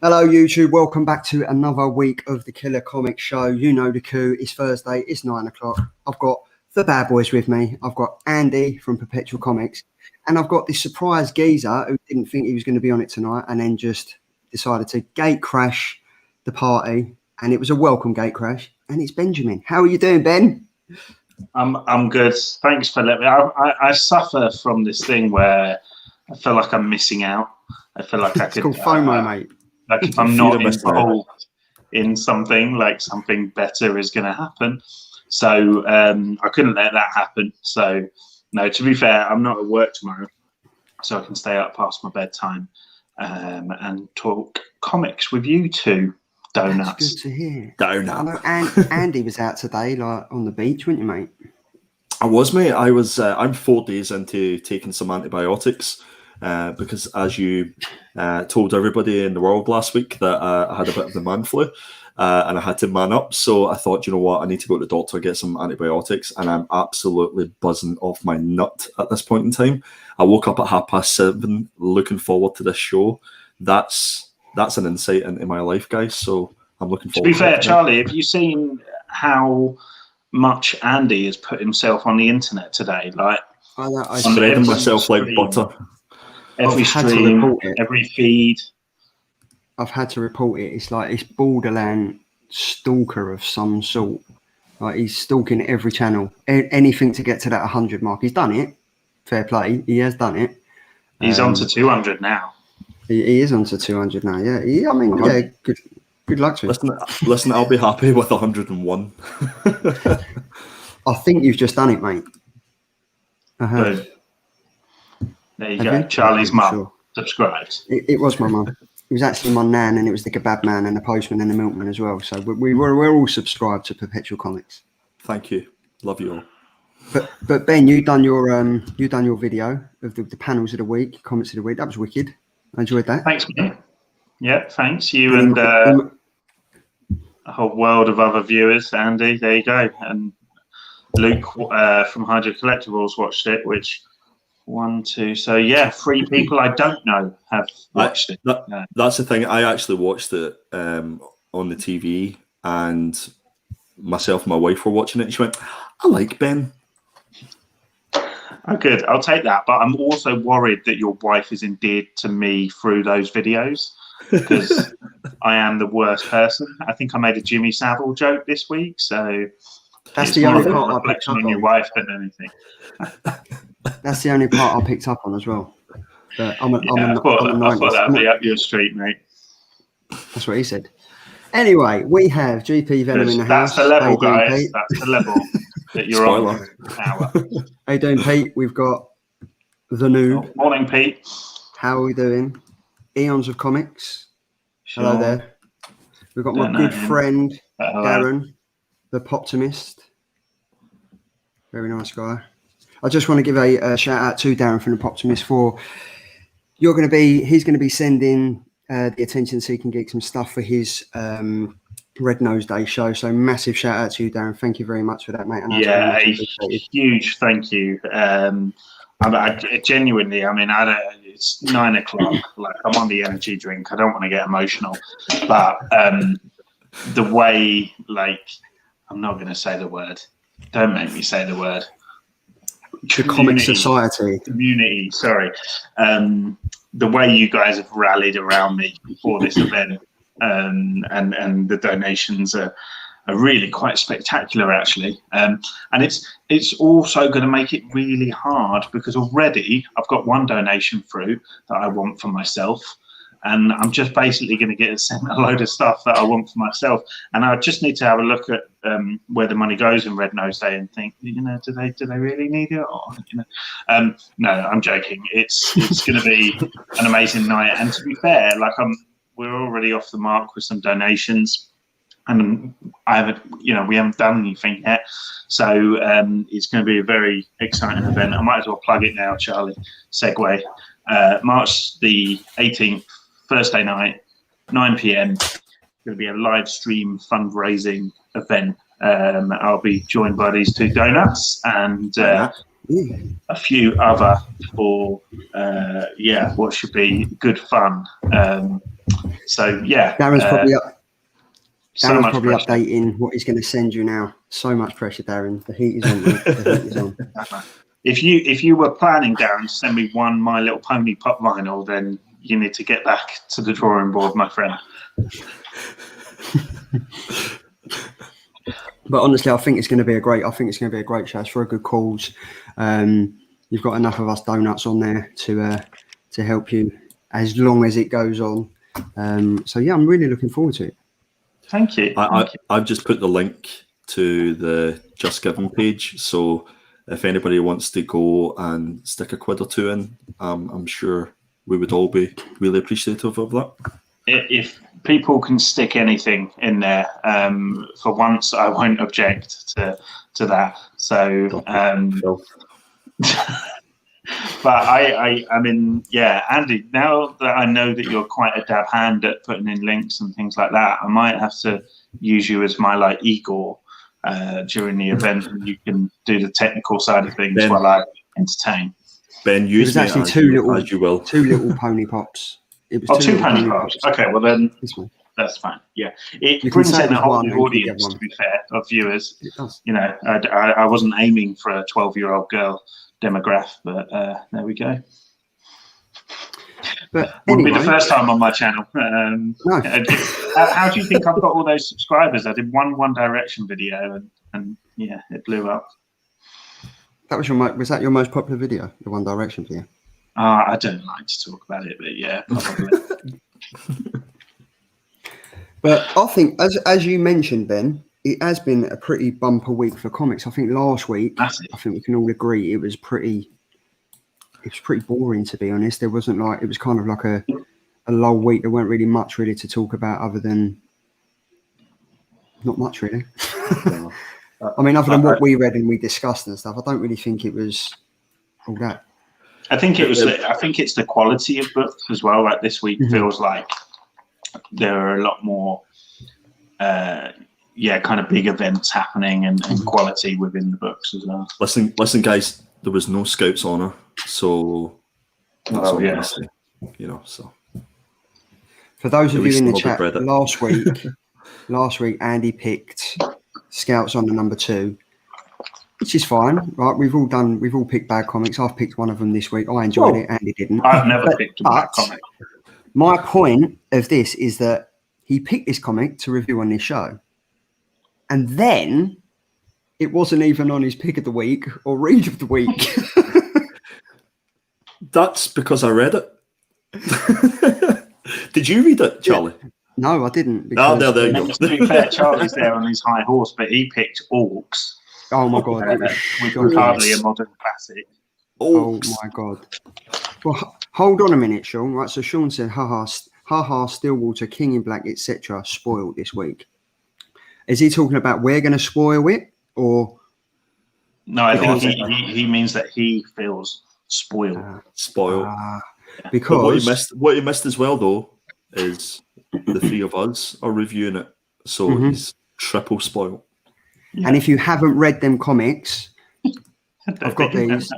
Hello YouTube, welcome back to another week of the Killer Comics Show. You know the coup, it's Thursday, it's 9 o'clock. I've got the bad boys with me. I've got Andy from Perpetual Comics, and I've got this surprise geezer who didn't think he was going to be on it tonight and then just decided to gate crash the party, and it was a welcome gate crash, and it's Benjamin. How are you doing, Ben? I'm good. Thanks for letting me. I suffer from this thing where I feel like I'm missing out. I feel like I could. It's called FOMO, mate. Like if I'm not involved in something, like something better is going to happen. So I couldn't let that happen. So no, to be fair, I'm not at work tomorrow, so I can stay up past my bedtime and talk comics with you two. Donuts. That's good to hear. Donut. I know Andy was out today, like on the beach, weren't you, mate? I was, mate. I was. I'm 4 days into taking some antibiotics because, as you told everybody in the world last week, that I had a bit of the man flu and I had to man up. So I thought, you know what, I need to go to the doctor, get some antibiotics, and I'm absolutely buzzing off my nut at this point in time. I woke up at 7:30, looking forward to this show. That's an insight into my life, guys. So I'm looking forward. To be fair, Charlie, have you seen how much Andy has put himself on the internet today? Like, I'm spreading myself like butter. Every stream, every feed. I've had to report it. It's like it's borderline stalker of some sort. Like he's stalking every channel, anything to get to that 100 mark. He's done it. Fair play. He has done it. He's on to 200 now. He is on to 200 now. Yeah. I mean, yeah. Good luck to him. Listen, I'll be happy with 101. I think you've just done it, mate. There you go. Charlie's mum subscribes. It was my mum. It was actually my nan, and it was the kebab man and the postman and the milkman as well. So we're all subscribed to Perpetual Comics. Thank you. Love you all. But Ben, you done your video of the panels of the week, comments of the week. That was wicked. I enjoyed that. Thanks, mate. Yeah, thanks. You and a whole world of other viewers, Andy. There you go. And Luke from Hydro Collectibles watched it, which 1, 2. So, yeah, 3 people I don't know have watched it. That's the thing. I actually watched it on the TV, and myself and my wife were watching it. And she went, I like Ben. Oh, good. I'll take that. But I'm also worried that your wife is endeared to me through those videos because I am the worst person. I think I made a Jimmy Savile joke this week. So that's the only part I picked up on your wife than anything. That's the only part I picked up on as well. But I thought that'd be up your street, mate. That's what he said. Anyway, we have GP Venom in the house. That's the level, guys. That's the level that you're on. How you doing, Pete? We've got the new. Morning, Pete. How are we doing? Eons of Comics. Sure. Hello there. We've got my good friend, Darren, the Poptimist. Very nice guy. I just want to give a shout out to Darren from the Poptimist for he's going to be sending the Attention Seeking Geek some stuff for his Red Nose Day show. So massive shout out to you, Darren. Thank you very much for that, mate. And yeah, a huge thank you. I genuinely, I mean, it's 9 o'clock. Like I'm on the energy drink. I don't want to get emotional, but the way, like, I'm not going to say the word. Don't make me say the word. The Comic Society. Community, sorry. The way you guys have rallied around me for this event and the donations are really quite spectacular, actually. And it's also going to make it really hard because already I've got one donation through that I want for myself. And I'm just basically going to get sent a load of stuff that I want for myself. And I just need to have a look at where the money goes in Red Nose Day and think, do they really need it? Or, no, I'm joking. It's going to be an amazing night. And to be fair, like we're already off the mark with some donations. And we haven't done anything yet. So it's going to be a very exciting event. I might as well plug it now, Charlie. Segue. March the 18th. Thursday night, 9 p.m. Going to be a live stream fundraising event. I'll be joined by these 2 donuts and a few other for what should be good fun. So yeah, Darren's probably pressure. updating what he's going to send you now. So much pressure, Darren. The heat is on, mate. The heat is on. If you were planning, Darren, to send me one My Little Pony pop vinyl, then you need to get back to the drawing board, my friend. But honestly, I think it's going to be a great show. It's for a good cause. You've got enough of us donuts on there to help you as long as it goes on. So yeah, I'm really looking forward to it. Thank you. I've just put the link to the Just Giving page, so if anybody wants to go and stick a quid or two in, I'm sure we would all be really appreciative of that. If people can stick anything in there, for once, I won't object to that. So, but I mean, yeah, Andy, now that I know that you're quite a dab hand at putting in links and things like that, I might have to use you as my like Igor during the event, and you can do the technical side of things while I entertain. Ben, use me actually as two little pony pops. It was two pony pops. Okay, well then that's fine. Yeah, it brings in a whole new audience. To be fair, of viewers. It does. You know, I wasn't aiming for a 12-year-old girl demographic, but there we go. But Wouldn't anyway, be the first time on my channel. No. How do you think I've got all those subscribers? I did one Direction video, and yeah, it blew up. Was that your most popular video, the One Direction video? I don't like to talk about it, but yeah, probably. But I think, as you mentioned, Ben, it has been a pretty bumper week for comics. I think last week, I think we can all agree it was pretty boring, to be honest. It was kind of like a lull week. There weren't really much really to talk about other than not much really. I mean, other than what we read and we discussed and stuff, I don't really think it was all that. I think it's the quality of books as well. Like this week feels like there are a lot more, kind of big events happening and quality within the books as well. Listen, guys, there was no Scouts Honour, so that's all I'm gonna say. You know, so for those of you in the chat, last week Andy picked Scouts Honour number 2. Which is fine, right? We've all picked bad comics. I've picked one of them this week. I enjoyed it. Andy didn't. I've never picked a bad comic. My point of this is that he picked this comic to review on this show, and then it wasn't even on his pick of the week or read of the week. That's because I read it. Did you read it, Charlie? No, I didn't. There you go. To be fair, Charlie's there on his high horse, but he picked Orcs. Oh my god, which was hardly a modern classic. Oh my god. Well, hold on a minute, Sean. Right, so Sean said, haha, Stillwater, King in Black, etc. spoiled this week. Is he talking about we're going to spoil it, or? No, I think he means that he feels spoiled. Because what he missed as well though is the 3 of us are reviewing it, so he's triple spoiled. Yeah. And if you haven't read them comics, I've got these.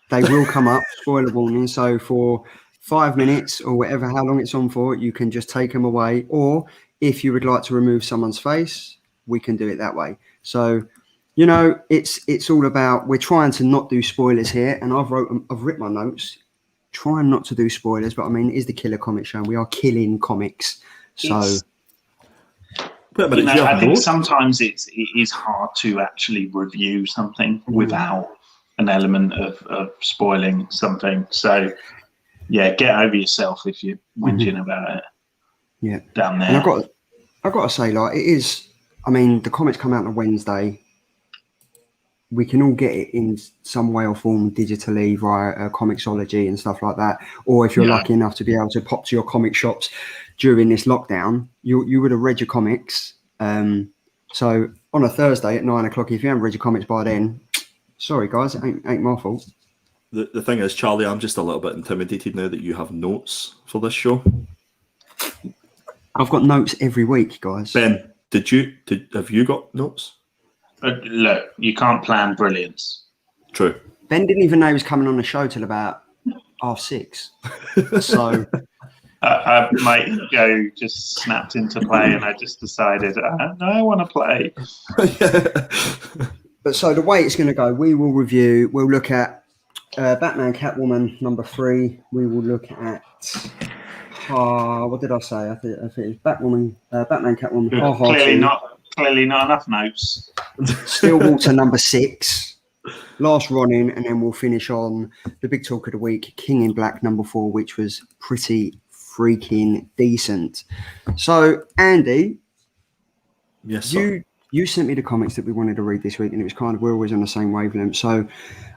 They will come up, spoiler warning. So for 5 minutes or whatever, how long it's on for, you can just take them away. Or if you would like to remove someone's face, we can do it that way. So, you know, it's all about, we're trying to not do spoilers here. And I've written my notes, trying not to do spoilers. But I mean, it is the Killer Comic Show. We are killing comics. So... I think sometimes it is hard to actually review something without an element of spoiling something. So, yeah, get over yourself if you're whinging about it. Yeah, down there. And I've got to say, like, it is. I mean, the comics come out on Wednesday. We can all get it in some way or form digitally via Comixology and stuff like that. Or if you're lucky enough to be able to pop to your comic shops during this lockdown, you would have read your comics. So on a Thursday at 9 o'clock, if you haven't read your comics by then, sorry guys, it ain't my fault. The thing is, Charlie, I'm just a little bit intimidated now that you have notes for this show. I've got notes every week, guys. Ben, have you got notes? Look, you can't plan brilliance. True. Ben didn't even know he was coming on the show till about 6:30. So My ego just snapped into play, and I just decided, no, I want to play. But so the way it's going to go, we'll look at Batman Catwoman #3. We will look at what did I say? I think it's Batman Catwoman. Clearly not enough notes. Stillwater #6. Last Ronin, and then we'll finish on the big talk of the week, King in Black #4, which was pretty freaking decent. So, Andy, yes, sir. You sent me the comics that we wanted to read this week, and it was kind of, we're always on the same wavelength. So,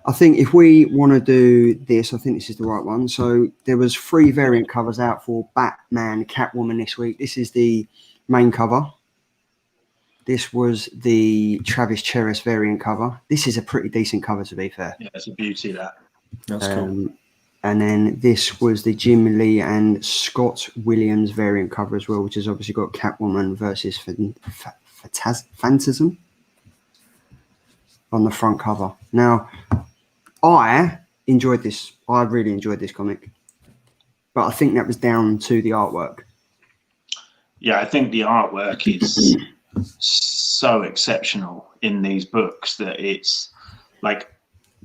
I think if we want to do this, I think this is the right one. So, there was 3 variant covers out for Batman Catwoman this week. This is the main cover. This was the Travis Cheris variant cover. This is a pretty decent cover, to be fair. Yeah, it's a beauty, that. That's cool. And then this was the Jim Lee and Scott Williams variant cover as well, which has obviously got Catwoman versus Phantasm on the front cover. Now, I enjoyed this. I really enjoyed this comic. But I think that was down to the artwork. Yeah, I think the artwork is so exceptional in these books that it's like,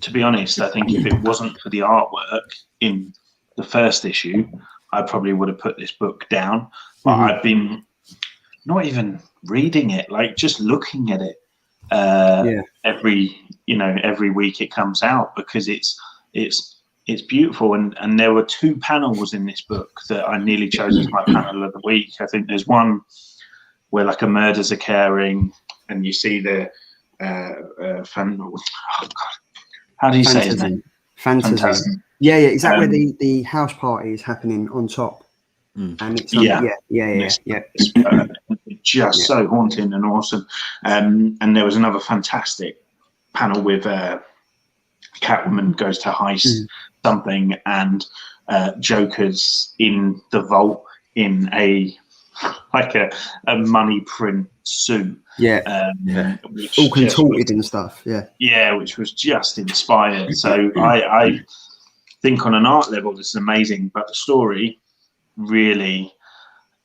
to be honest, I think if it wasn't for the artwork in the first issue, I probably would have put this book down. But I've been not even reading it, like just looking at it every week it comes out, because it's beautiful. And there were 2 panels in this book that I nearly chose as my panel of the week. I think there's one where like a murder's occurring, and you see the how do you say his name? Phantasm. Yeah, exactly. Where the house party is happening on top, and it's just so haunting and awesome. And there was another fantastic panel with Catwoman goes to heist something, and Joker's in the vault in a money print suit. All contorted and stuff. Which was just inspired. So I think on an art level this is amazing, but the story really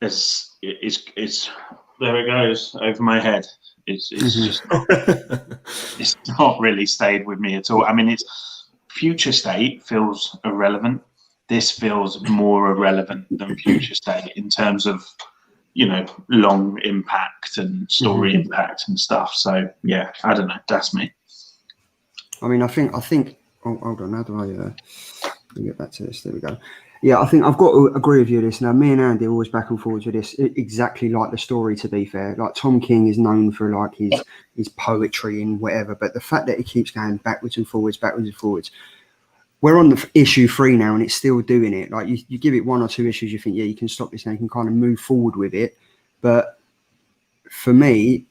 is there it goes over my head. It's just not, it's not really stayed with me at all. I mean, it's Future State feels irrelevant. This feels more irrelevant than Future State in terms of, long impact and story impact and stuff. So yeah, I don't know. That's me. I mean, I think. Oh, hold on. How do I get back to this? There we go. Yeah, I think I've got to agree with you this. Now, me and Andy are always back and forwards with this, exactly like the story, to be fair. Like, Tom King is known for, like, his poetry and whatever, but the fact that he keeps going backwards and forwards, we're on the issue 3 now, and it's still doing it. Like, you give it 1 or 2 issues, you think, yeah, you can stop this now, you can kind of move forward with it. But for me,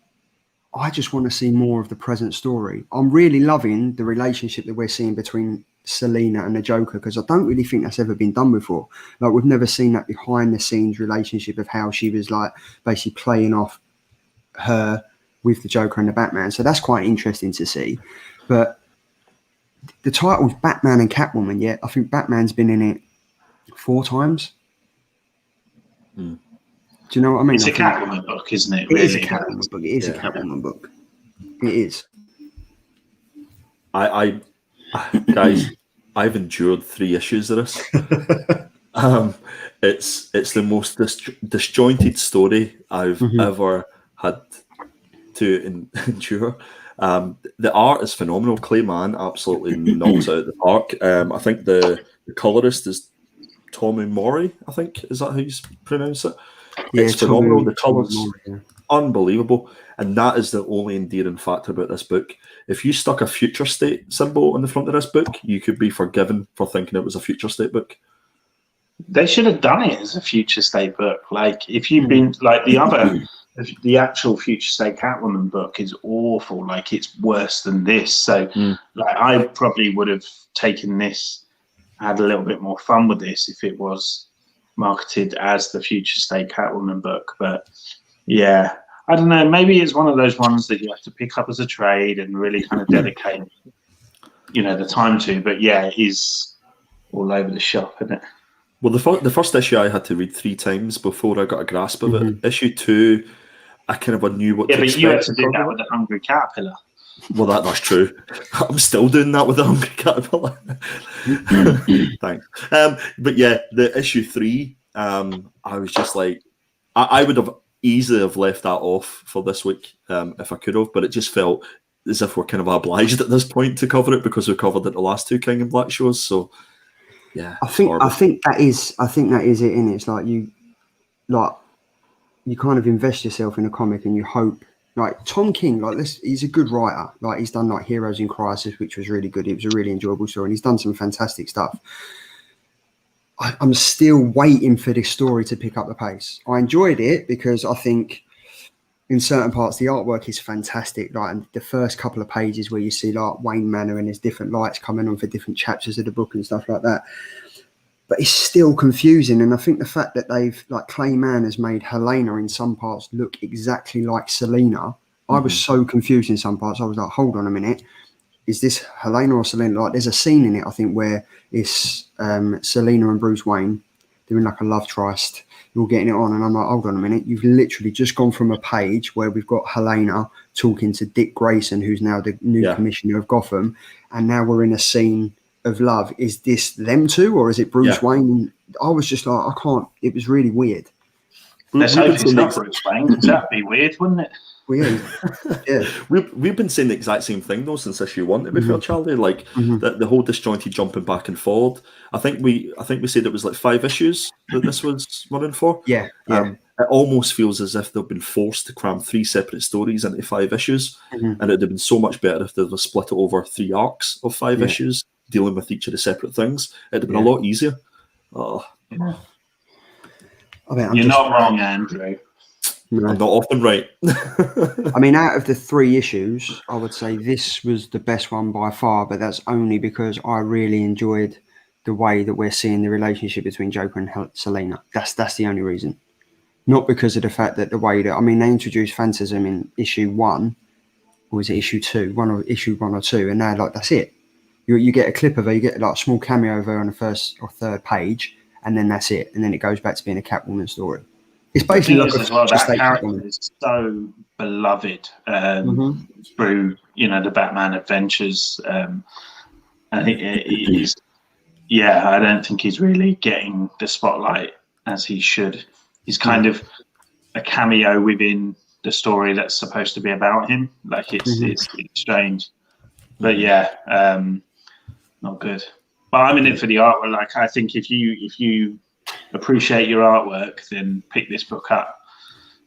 I just want to see more of the present story. I'm really loving the relationship that we're seeing between Selina and the Joker, because I don't really think that's ever been done before. Like, we've never seen that behind the scenes relationship of how she was like basically playing off her with the Joker and the Batman. So that's quite interesting to see. But the title's Batman and Catwoman, yet I think Batman's been in it 4 times. Do you know what I mean? It's a Catwoman book, isn't it? It is a Catwoman book. It is a Catwoman book. It is. Guys, I've endured 3 issues of this. It's the most disjointed story I've ever had to endure. The art is phenomenal. Clay Mann absolutely knocks out the park. I think the colorist is Tommy Mori. I think, is that how you pronounce it? Yeah, it's phenomenal. The colors, unbelievable, and that is the only endearing factor about this book. If you stuck a Future State symbol on the front of this book, you could be forgiven for thinking it was a Future State book. They should have done it as a Future State book. Like, if you've been like the actual Future State Catwoman book is awful. Like, it's worse than this. So, like, I probably would have taken this, had a little bit more fun with this if it was marketed as the Future State Catwoman book. But yeah, I don't know. Maybe it's one of those ones that you have to pick up as a trade and really kind of dedicate, the time to. But yeah, it is all over the shop, isn't it? Well, the first issue I had to read 3 times before I got a grasp of it. Issue 2, I kind of knew what to expect. Yeah, but you had to do that with the Hungry Caterpillar. Well, that's true. I'm still doing that with the Hungry Caterpillar. Thanks. But yeah, the issue 3, I was just like, I would have easily have left that off for this week if I could have, but it just felt as if we're kind of obliged at this point to cover it because we covered it the last 2 King and Black shows. So yeah, I think that is it. In it's like you kind of invest yourself in a comic and you hope. Like Tom King, like this, he's a good writer. Like he's done like Heroes in Crisis, which was really good. It was a really enjoyable story, and he's done some fantastic stuff. I'm still waiting for this story to pick up the pace. I enjoyed it because I think in certain parts the artwork is fantastic. Like the first couple of pages where you see like Wayne Manor and there's different lights coming on for different chapters of the book and stuff like that. But it's still confusing, and I think the fact that they've Clay Mann has made Helena in some parts look exactly like Selena. I was so confused in some parts. I was like, hold on a minute, is this Helena or Selena? Like, there's a scene in it, I think, where it's Selena and Bruce Wayne doing like a love tryst. You're getting it on, and I'm like, hold on a minute, you've literally just gone from a page where we've got Helena talking to Dick Grayson, who's now the new commissioner of Gotham, and now we're in a scene of love. Is this them two or is it Bruce Wayne? I was just like, I can't. It was really weird. Let's hope it's not Bruce Wayne, because that'd be weird, wouldn't it? Weird. Yeah. We've been saying the exact same thing though since issue 1. To be fair, Charlie, like the whole disjointed jumping back and forward. I think we said it was like 5 issues that this was running for. Yeah. It almost feels as if they've been forced to cram 3 separate stories into 5 issues, and it'd have been so much better if they'd have split it over 3 arcs of 5 issues, dealing with each of the separate things. It'd have been a lot easier. Oh. Yeah. You're not wrong, Andrew. No. I'm not often right. I mean, out of the 3 issues, I would say this was the best one by far, but that's only because I really enjoyed the way that we're seeing the relationship between Joker and Selena. That's the only reason. Not because of the fact that the way that, I mean, they introduced Phantasm in issue 1, or was it issue 2? Issue 1 or 2, and now like that's it. You get a clip of her, you get like a small cameo of her on the first or third page, and then that's it. And then it goes back to being a Catwoman story. It's basically like that character is so beloved through, the Batman adventures. And he's, I don't think he's really getting the spotlight as he should. He's kind of a cameo within the story that's supposed to be about him. Like it's strange. But not good. But I'm in it for the artwork. Like I think if you appreciate your artwork, then pick this book up.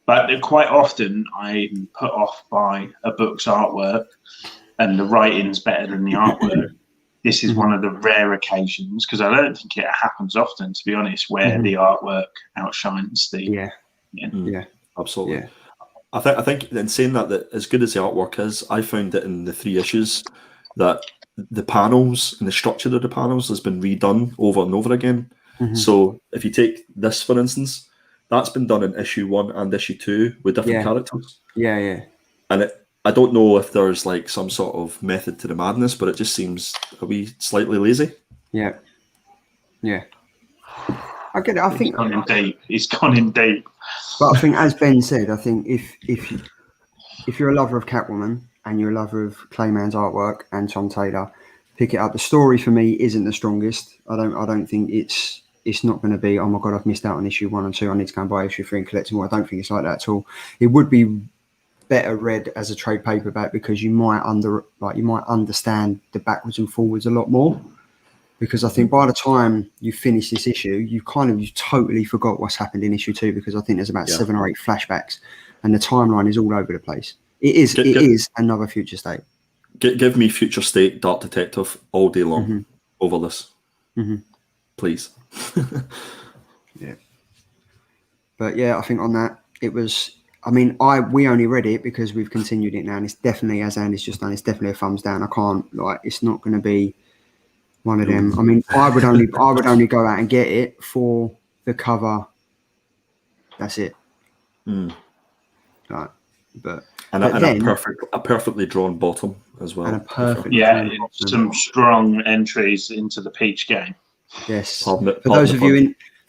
But quite often I'm put off by a book's artwork and the writing's better than the artwork. This is one of the rare occasions, because I don't think it happens often, to be honest, where the artwork outshines the absolutely. Yeah. I think in saying that as good as the artwork is, I found that in the 3 issues that the panels and the structure of the panels has been redone over and over again. So if you take this, for instance, that's been done in issue 1 and issue 2 with different characters. Yeah. And I don't know if there's like some sort of method to the madness, but it just seems a wee slightly lazy. Yeah. I get it. I think he's gone in deep. But I think, as Ben said, I think if you're a lover of Catwoman and you're a lover of Clayman's artwork and Tom Taylor, pick it up. The story for me isn't the strongest. I don't think it's not going to be, oh my god, I've missed out on issue 1 and 2. I need to go and buy issue 3 and collect them all. I don't think it's like that at all. It would be better read as a trade paperback because you might understand the backwards and forwards a lot more. Because I think by the time you finish this issue, you totally forgot what's happened in issue 2, because I think there's about 7 or 8 flashbacks and the timeline is all over the place. It is another Future State. Give me Future State Dark Detective all day long over this. Please. Yeah. But yeah, I think on that, it was, we only read it because we've continued it now, and it's definitely, as Andy's just done, it's definitely a thumbs down. I can't, it's not going to be one of them. I would only go out and get it for the cover. That's it. Right. But a perfectly drawn bottom as well. And a perfect some strong entries into the Peach game. Yes. Pardon For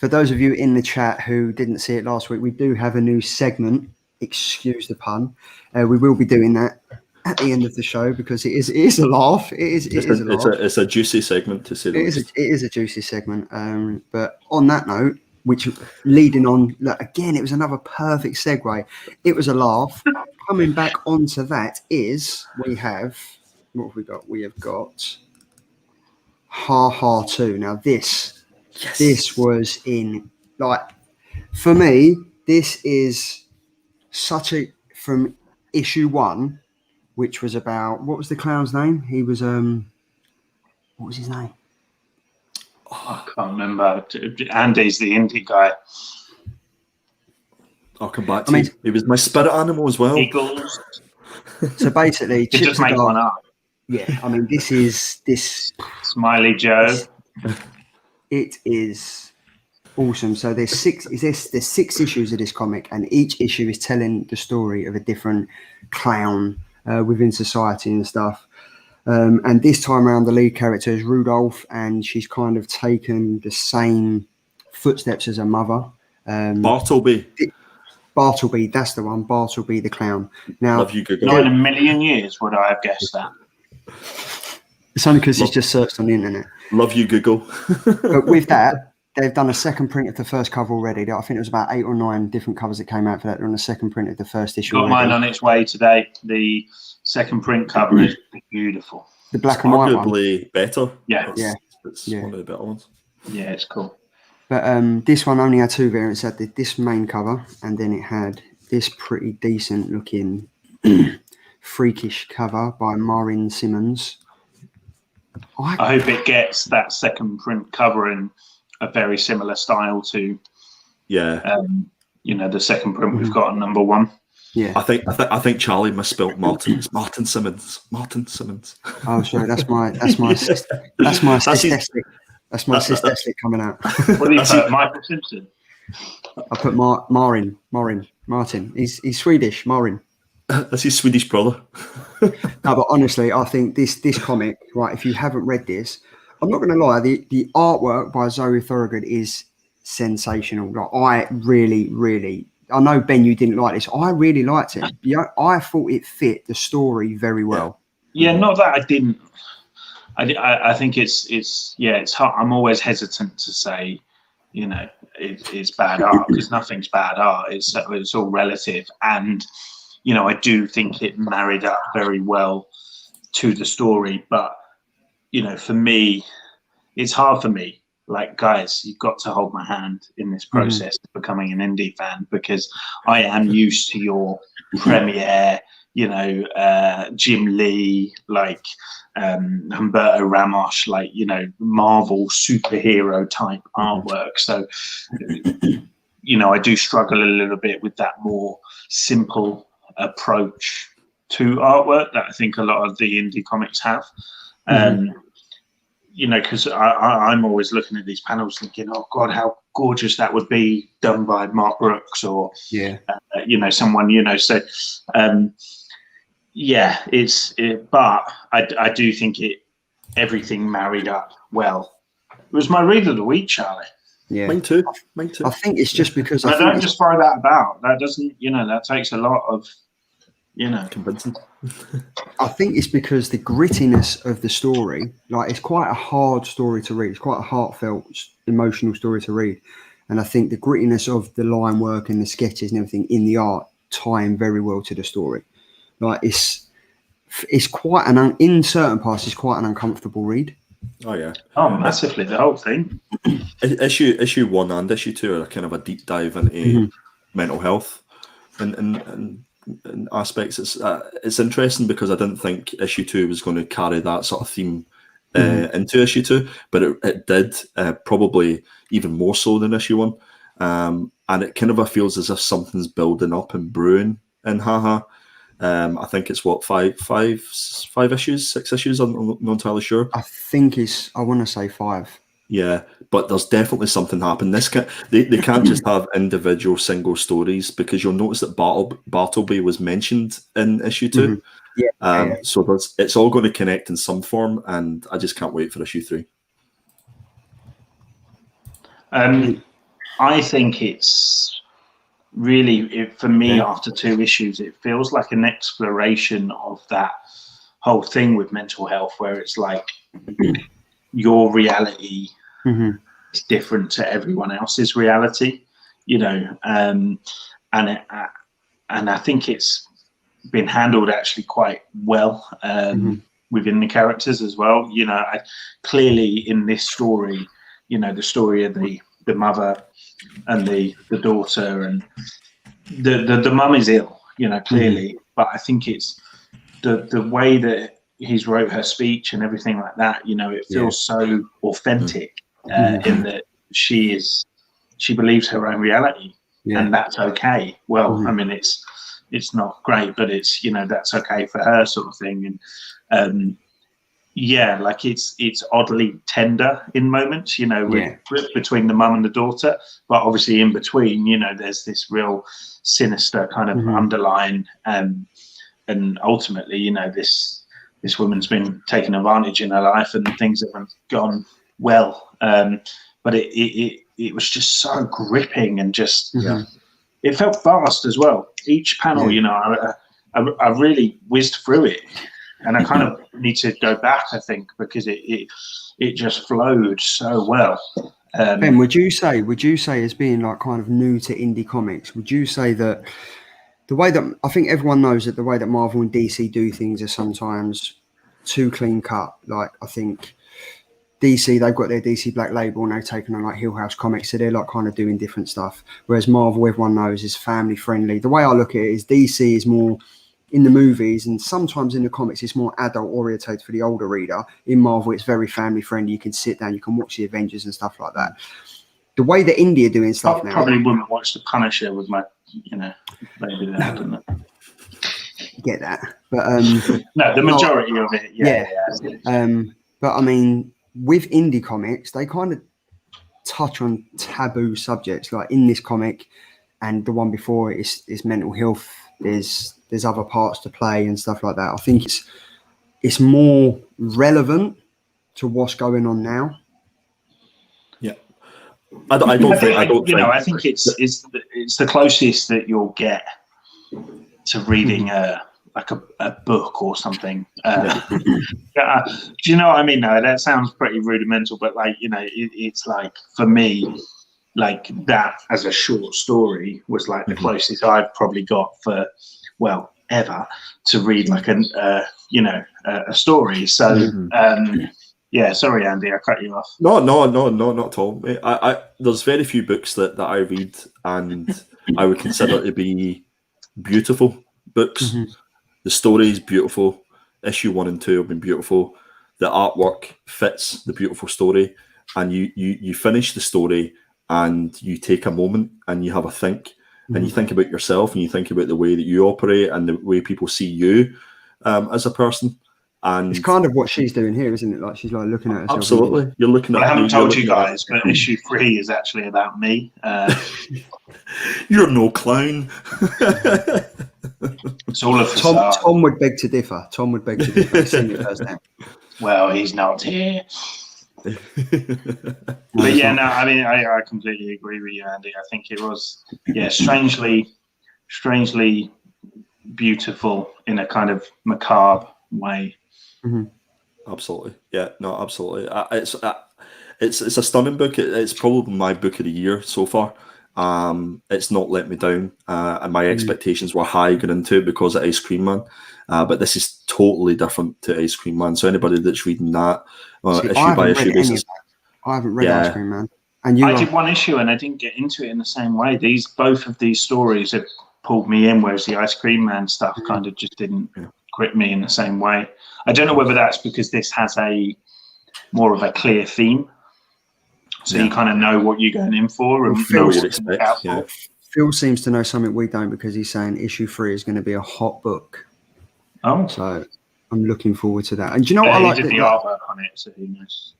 those of you in the chat who didn't see it last week, we do have a new segment. Excuse the pun. We will be doing that at the end of the show because it is a laugh. It is a laugh. It's a juicy segment, to say the least. It is a juicy segment. But on that note, which leading on, again, it was another perfect segue. It was a laugh. Coming back onto that is what have we got? We have got Ha Ha 2. Now this was in, like, for me, this is such a, from issue 1, which was about, what was the clown's name? He was what was his name? I can't remember. Andy's the indie guy. I'll come back to you. It was my spirit animal as well. Eagles. So basically, just make one up. Yeah, I mean, this Smiley Joe. It is awesome. So there's 6 issues of this comic, and each issue is telling the story of a different clown within society and stuff. And this time around, the lead character is Rudolph, and she's kind of taken the same footsteps as her mother. Bartleby, that's the one. Bartleby the clown. Now, love you, Google. Not in a million years would I have guessed that. It's only because he's just searched on the internet. Love you, Google. But with that, they've done a second print of the first cover already. I think it was about 8 or 9 different covers that came out for that. They're on the second print of the first issue. Got mine on its way today. The second print cover is beautiful. The black and white one. Arguably better. Yeah. It's one of the better ones. Yeah, it's cool. But this one only had 2 variants. It had this main cover, and then it had this pretty decent looking freakish cover by Marin Simmons. I hope it gets that second print cover in a very similar style to the second print we've got on number 1. Yeah, I think Charlie misspelled Martin. It's Martin Simmons. Martin Simmons. Oh, sorry, that's my cystic coming out. What do you put? Michael Simpson. I put Martin. He's Swedish. Marin. That's his Swedish brother. No, but honestly, I think this comic, right? If you haven't read this, I'm not going to lie. The artwork by Zoe Thorogood is sensational. Like, I really. I know, Ben, you didn't like this. I really liked it. Yeah, I thought it fit the story very well. Yeah, not that I didn't. I think it's hard. I'm always hesitant to say, it's bad art, because nothing's bad art. It's all relative, and I do think it married up very well to the story. But for me, it's hard for me. Like, guys, you've got to hold my hand in this process of becoming an indie fan, because I am used to your Premiere, Jim Lee, like Humberto Ramos, like, Marvel superhero type artwork. So, I do struggle a little bit with that more simple approach to artwork that I think a lot of the indie comics have. Because I'm always looking at these panels thinking, oh God, how gorgeous that would be done by Mark Brooks or, someone, so, but I do think everything married up well. It was my read of the week, Charlie. Yeah. Mine too. I think it's just because I don't just throw that about. That doesn't, that takes a lot of, convincing. I think it's because the grittiness of the story, like, it's quite a hard story to read. It's quite a heartfelt, emotional story to read. And I think the grittiness of the line work and the sketches and everything in the art tie in very well to the story. Like, it's quite in certain parts, it's quite an uncomfortable read. Oh yeah. Oh, massively, the whole thing. Issue 1 and issue 2 are kind of a deep dive into mental health and aspects. It's interesting because I didn't think issue 2 was going to carry that sort of theme into issue 2, but it did, probably even more so than issue 1. And it kind of feels as if something's building up and brewing in Haha. I think it's 5 issues, 6 issues. I'm not entirely sure. I think I want to say 5. Yeah, but there's definitely something happening. They can't just have individual single stories, because you'll notice that Bartleby was mentioned in issue 2. So it's all going to connect in some form, and I just can't wait for issue 3. I think it's really, for me, after 2 issues, it feels like an exploration of that whole thing with mental health, where it's like your reality is different to everyone else's reality, you know, and I think it's been handled actually quite well within the characters as well. You know, clearly in this story, you know, the story of the mother and the daughter, and the mum is ill, you know, clearly, but I think it's the way that he's wrote her speech and everything like that, you know, it feels so authentic in that she believes her own reality, and that's okay. Well, I mean, it's not great, but it's, you know, that's okay for her, sort of thing. And like it's oddly tender in moments, you know, between the mum and the daughter, but obviously in between, you know, there's this real sinister kind of underline, and ultimately, you know, this woman's been taken advantage in her life, and things haven't gone well, but it was just so gripping, and just it felt fast as well. Each panel, you know, I really whizzed through it, and I kind of need to go back, I think, because it just flowed so well. Ben, would you say as being like kind of new to indie comics, would you say that the way that, I think everyone knows that the way that Marvel and DC do things are sometimes too clean cut? Like, I think DC, they've got their DC Black Label, and they've taken on like Hill House Comics, so they're like kind of doing different stuff. Whereas Marvel, everyone knows, is family friendly. The way I look at it is DC is more in the movies, and sometimes in the comics it's more adult orientated for the older reader. In Marvel, it's very family friendly. You can sit down, you can watch the Avengers and stuff like that. The way that indie are doing stuff now, probably wouldn't watch The Punisher with my, you know, baby there, didn't it? Get that, but no, the majority of it, but I mean, with indie comics, they kind of touch on taboo subjects. Like in this comic and the one before it is mental health. There's other parts to play and stuff like that. I think it's more relevant to what's going on now. Yeah, I don't think I think it's the closest that you'll get to reading like a book or something. Do you know what I mean? No, that sounds pretty rudimental, but like, you know, it's like, for me, like that as a short story was like the closest I've probably got for, well, ever, to read like a story. So sorry, Andy, I cut you off. No, not at all. I there's very few books that I read and I would consider to be beautiful books. The story is beautiful. Issue 1 and 2 have been beautiful. The artwork fits the beautiful story, and you finish the story and you take a moment and you have a think, and you think about yourself, and you think about the way that you operate and the way people see you as a person. And it's kind of what she's doing here, isn't it? Like, she's like looking at herself. Absolutely. You're looking at. I haven't told you guys, but issue 3 is actually about me. You're no clown. It's all a facade. Tom would beg to differ. Well, he's not here. But yeah, no, I mean, I completely agree with you, Andy. I think it was, strangely beautiful in a kind of macabre way. Absolutely, yeah, no, absolutely. It's a stunning book. It's probably my book of the year so far. It's not let me down, and my expectations were high going into it because of Ice Cream Man. But this is totally different to Ice Cream Man. So anybody that's reading that issue by issue basis, I haven't read Ice Cream Man. And I did one issue and I didn't get into it in the same way. Both of these stories have pulled me in, whereas the Ice Cream Man stuff kind of just didn't grip me in the same way. I don't know whether that's because this has a more of a clear theme, so you kind of know what you're going in for and know what to look out for. Phil seems to know something we don't, because he's saying issue 3 is going to be a hot book. Oh, so I'm looking forward to that. And do you know what I like? He did the artwork on it, so who knows?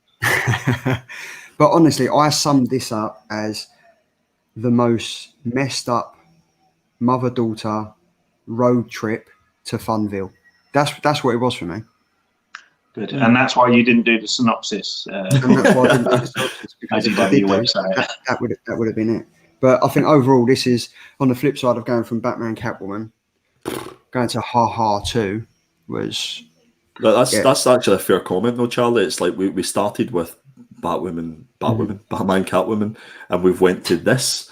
But honestly, I summed this up as the most messed up mother-daughter road trip to Funville. That's what it was for me. Good. And that's why you didn't do the synopsis. And that's why I didn't do the synopsis, because if I did that would have been it. But I think overall, this is on the flip side of going from Batman Catwoman, going to Ha Ha 2 was. That's actually a fair comment, though, Charlie. It's like we started with Batman, Batman, Catwoman, and we've went to this,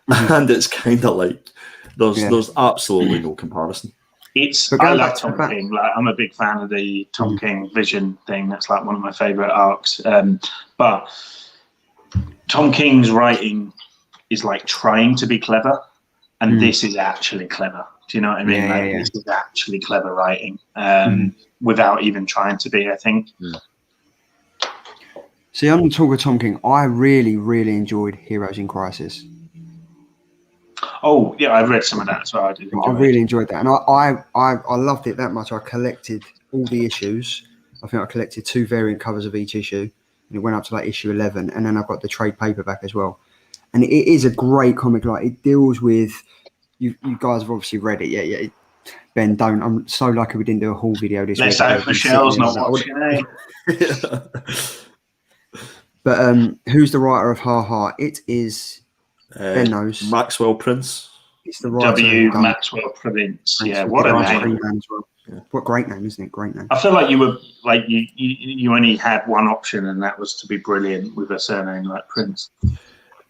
and it's kind of like there's absolutely no comparison. I love Tom King. Like, I'm a big fan of the Tom King Vision thing. That's like one of my favorite arcs. But Tom King's writing is like trying to be clever, and this is actually clever. Do you know what I mean? This is actually clever writing, without even trying to be, I think. See, on the talk of Tom King, I really, really enjoyed Heroes in Crisis. Oh, yeah, I've read some of that as well. I really enjoyed that. And I loved it that much. I collected all the issues. I think I collected 2 variant covers of each issue. And it went up to like issue 11. And then I've got the trade paperback as well. And it is a great comic. Like, it deals with... You guys have obviously read it. Yeah. Ben, don't. I'm so lucky we didn't do a haul video this week. Let's hope Michelle's not watching, eh? But who's the writer of Ha Ha? It is... Ben knows. Maxwell Prince. It's the writer. Maxwell Prince. Yeah, what a name. What great name, isn't it? Great name. I feel like you were like you only had one option, and that was to be brilliant with a surname like Prince.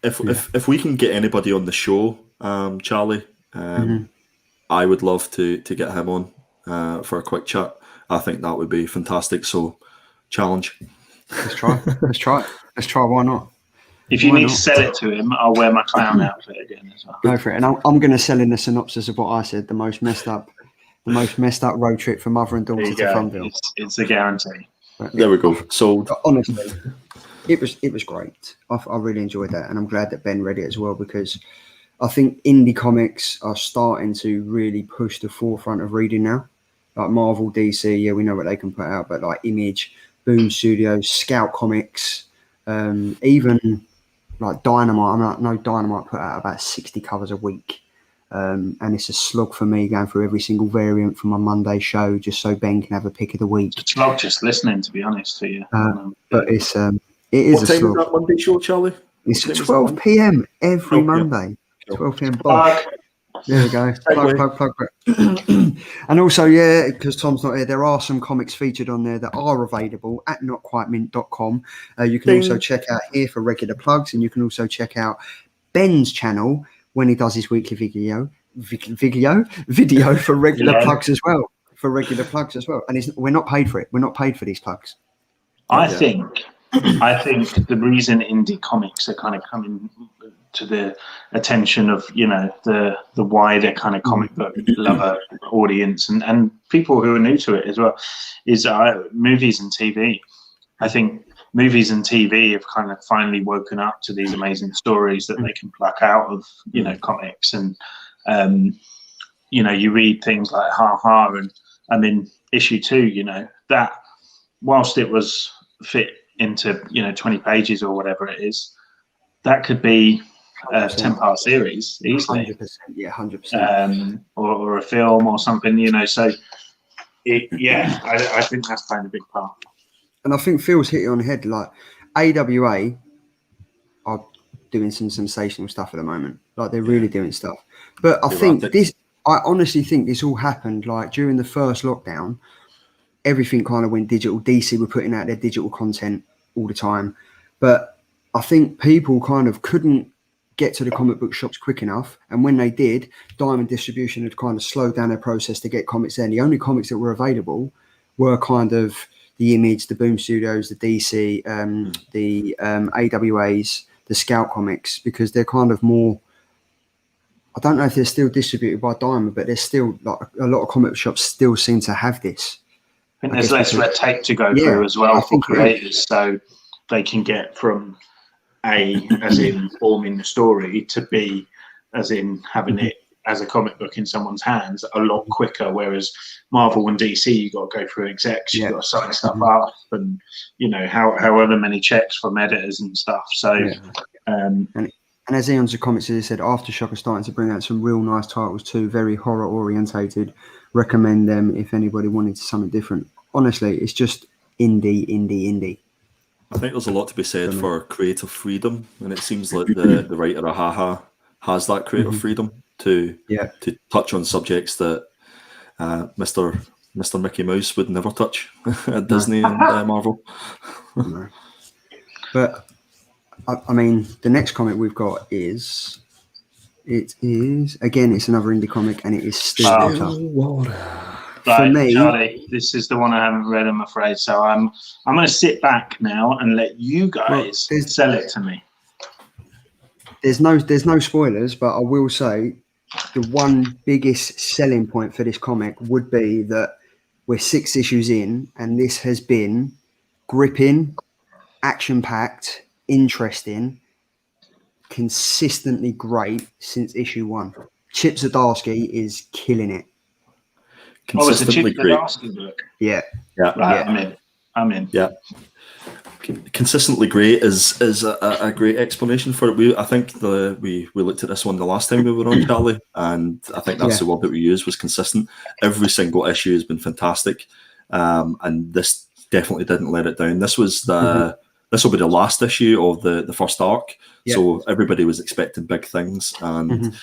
If we can get anybody on the show, Charlie, I would love to get him on for a quick chat. I think that would be fantastic. So, challenge. Let's try. Let's try. Why not? If you need to sell it to him, I'll wear my clown outfit again as well. Go for it. And I'm going to sell in the synopsis of what I said: the most messed up road trip for mother and daughter to Funville. It's a guarantee. There we go. Sold. Honestly, it was great. I really enjoyed that, and I'm glad that Ben read it as well, because I think indie comics are starting to really push the forefront of reading now. Like Marvel, DC, yeah, we know what they can put out, but like Image, Boom Studios, Scout Comics, even like Dynamite. I know Dynamite put out about 60 covers a week. And it's a slog for me going through every single variant for my Monday show, just so Ben can have a pick of the week. It's a slog just listening, to be honest to you. But it is what a time slog. is that Monday show, Charlie? It's 12 p.m. every Monday. 12 p.m. There we go. Plug. And also, because Tom's not here, there are some comics featured on there that are available at notquitemint.com. You can also check out here for regular plugs, and you can also check out Ben's channel when he does his weekly video for regular plugs as well. And we're not paid for it. We're not paid for these plugs. I think the reason indie comics are kind of coming to the attention of, the wider kind of comic book lover audience and people who are new to it as well is movies and TV. I think movies and TV have kind of finally woken up to these amazing stories that they can pluck out of, comics. And, you read things like Ha Ha, and I'm in issue 2, that whilst it was fit into, 20 pages or whatever it is, that could be a 10-part series easily. 100%, yeah, 100%. Or a film or something, so I think that's playing a big part. And I think Phil's hit it on the head. Like, AWA are doing some sensational stuff at the moment. Like, they're really doing stuff. But I honestly think this all happened like during the first lockdown. Everything kind of went digital. DC were putting out their digital content all the time. But I think people kind of couldn't get to the comic book shops quick enough. And when they did, Diamond Distribution had kind of slowed down their process to get comics there. And the only comics that were available were kind of the Image, the Boom Studios, the DC, the AWAs, the Scout Comics, because they're kind of more... I don't know if they're still distributed by Diamond, but there's still like a lot of comic shops still seem to have this. I think there's less red tape to go through as well for creators, so they can get from A, as in forming the story, to B, as in having it as a comic book in someone's hands a lot quicker. Whereas Marvel and DC, you got to go through execs, you got to sign stuff up, and however many checks from editors and stuff. So, and as Eons of Comics has said, Aftershock are starting to bring out some real nice titles too, very horror orientated. Recommend them if anybody wanted something different. Honestly, it's just indie. I think there's a lot to be said for creative freedom, and it seems like the writer of Haha has that creative freedom to touch on subjects that Mr. Mickey Mouse would never touch at Disney and Marvel. No. But I mean, the next comic we've got is again, it's another indie comic, and it is Stillwater. Right, For me, Charlie, this is the one I haven't read, I'm afraid. So I'm going to sit back now and let you guys sell it to me. There's no spoilers, but I will say the one biggest selling point for this comic would be that we're 6 issues in, and this has been gripping, action-packed, interesting, consistently great since issue 1. Chip Zdarsky is killing it. It's a Chip Zdarsky book. Yeah. Right, I'm in. Yeah. Consistently great is a great explanation for it. I think we looked at this one the last time we were on, Charlie, and I think that's the word that we used was consistent. Every single issue has been fantastic, and this definitely didn't let it down. This was this will be the last issue of the first arc, so everybody was expecting big things, and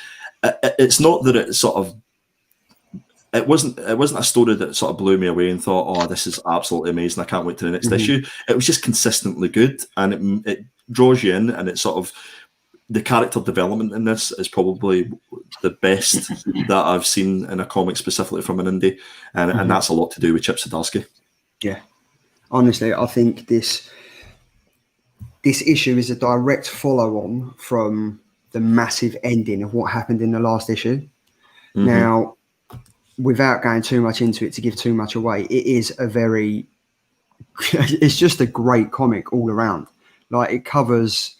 it's not that it sort of. It wasn't a story that sort of blew me away and thought, oh, this is absolutely amazing, I can't wait to the next issue. It was just consistently good, and it draws you in, and it's sort of the character development in this is probably the best that I've seen in a comic, specifically from an indie, and that's a lot to do with Chip Zdarsky. Yeah, honestly, I think this issue is a direct follow-on from the massive ending of what happened in the last issue. Now, without going too much into it to give too much away, it is it's just a great comic all around. Like, it covers,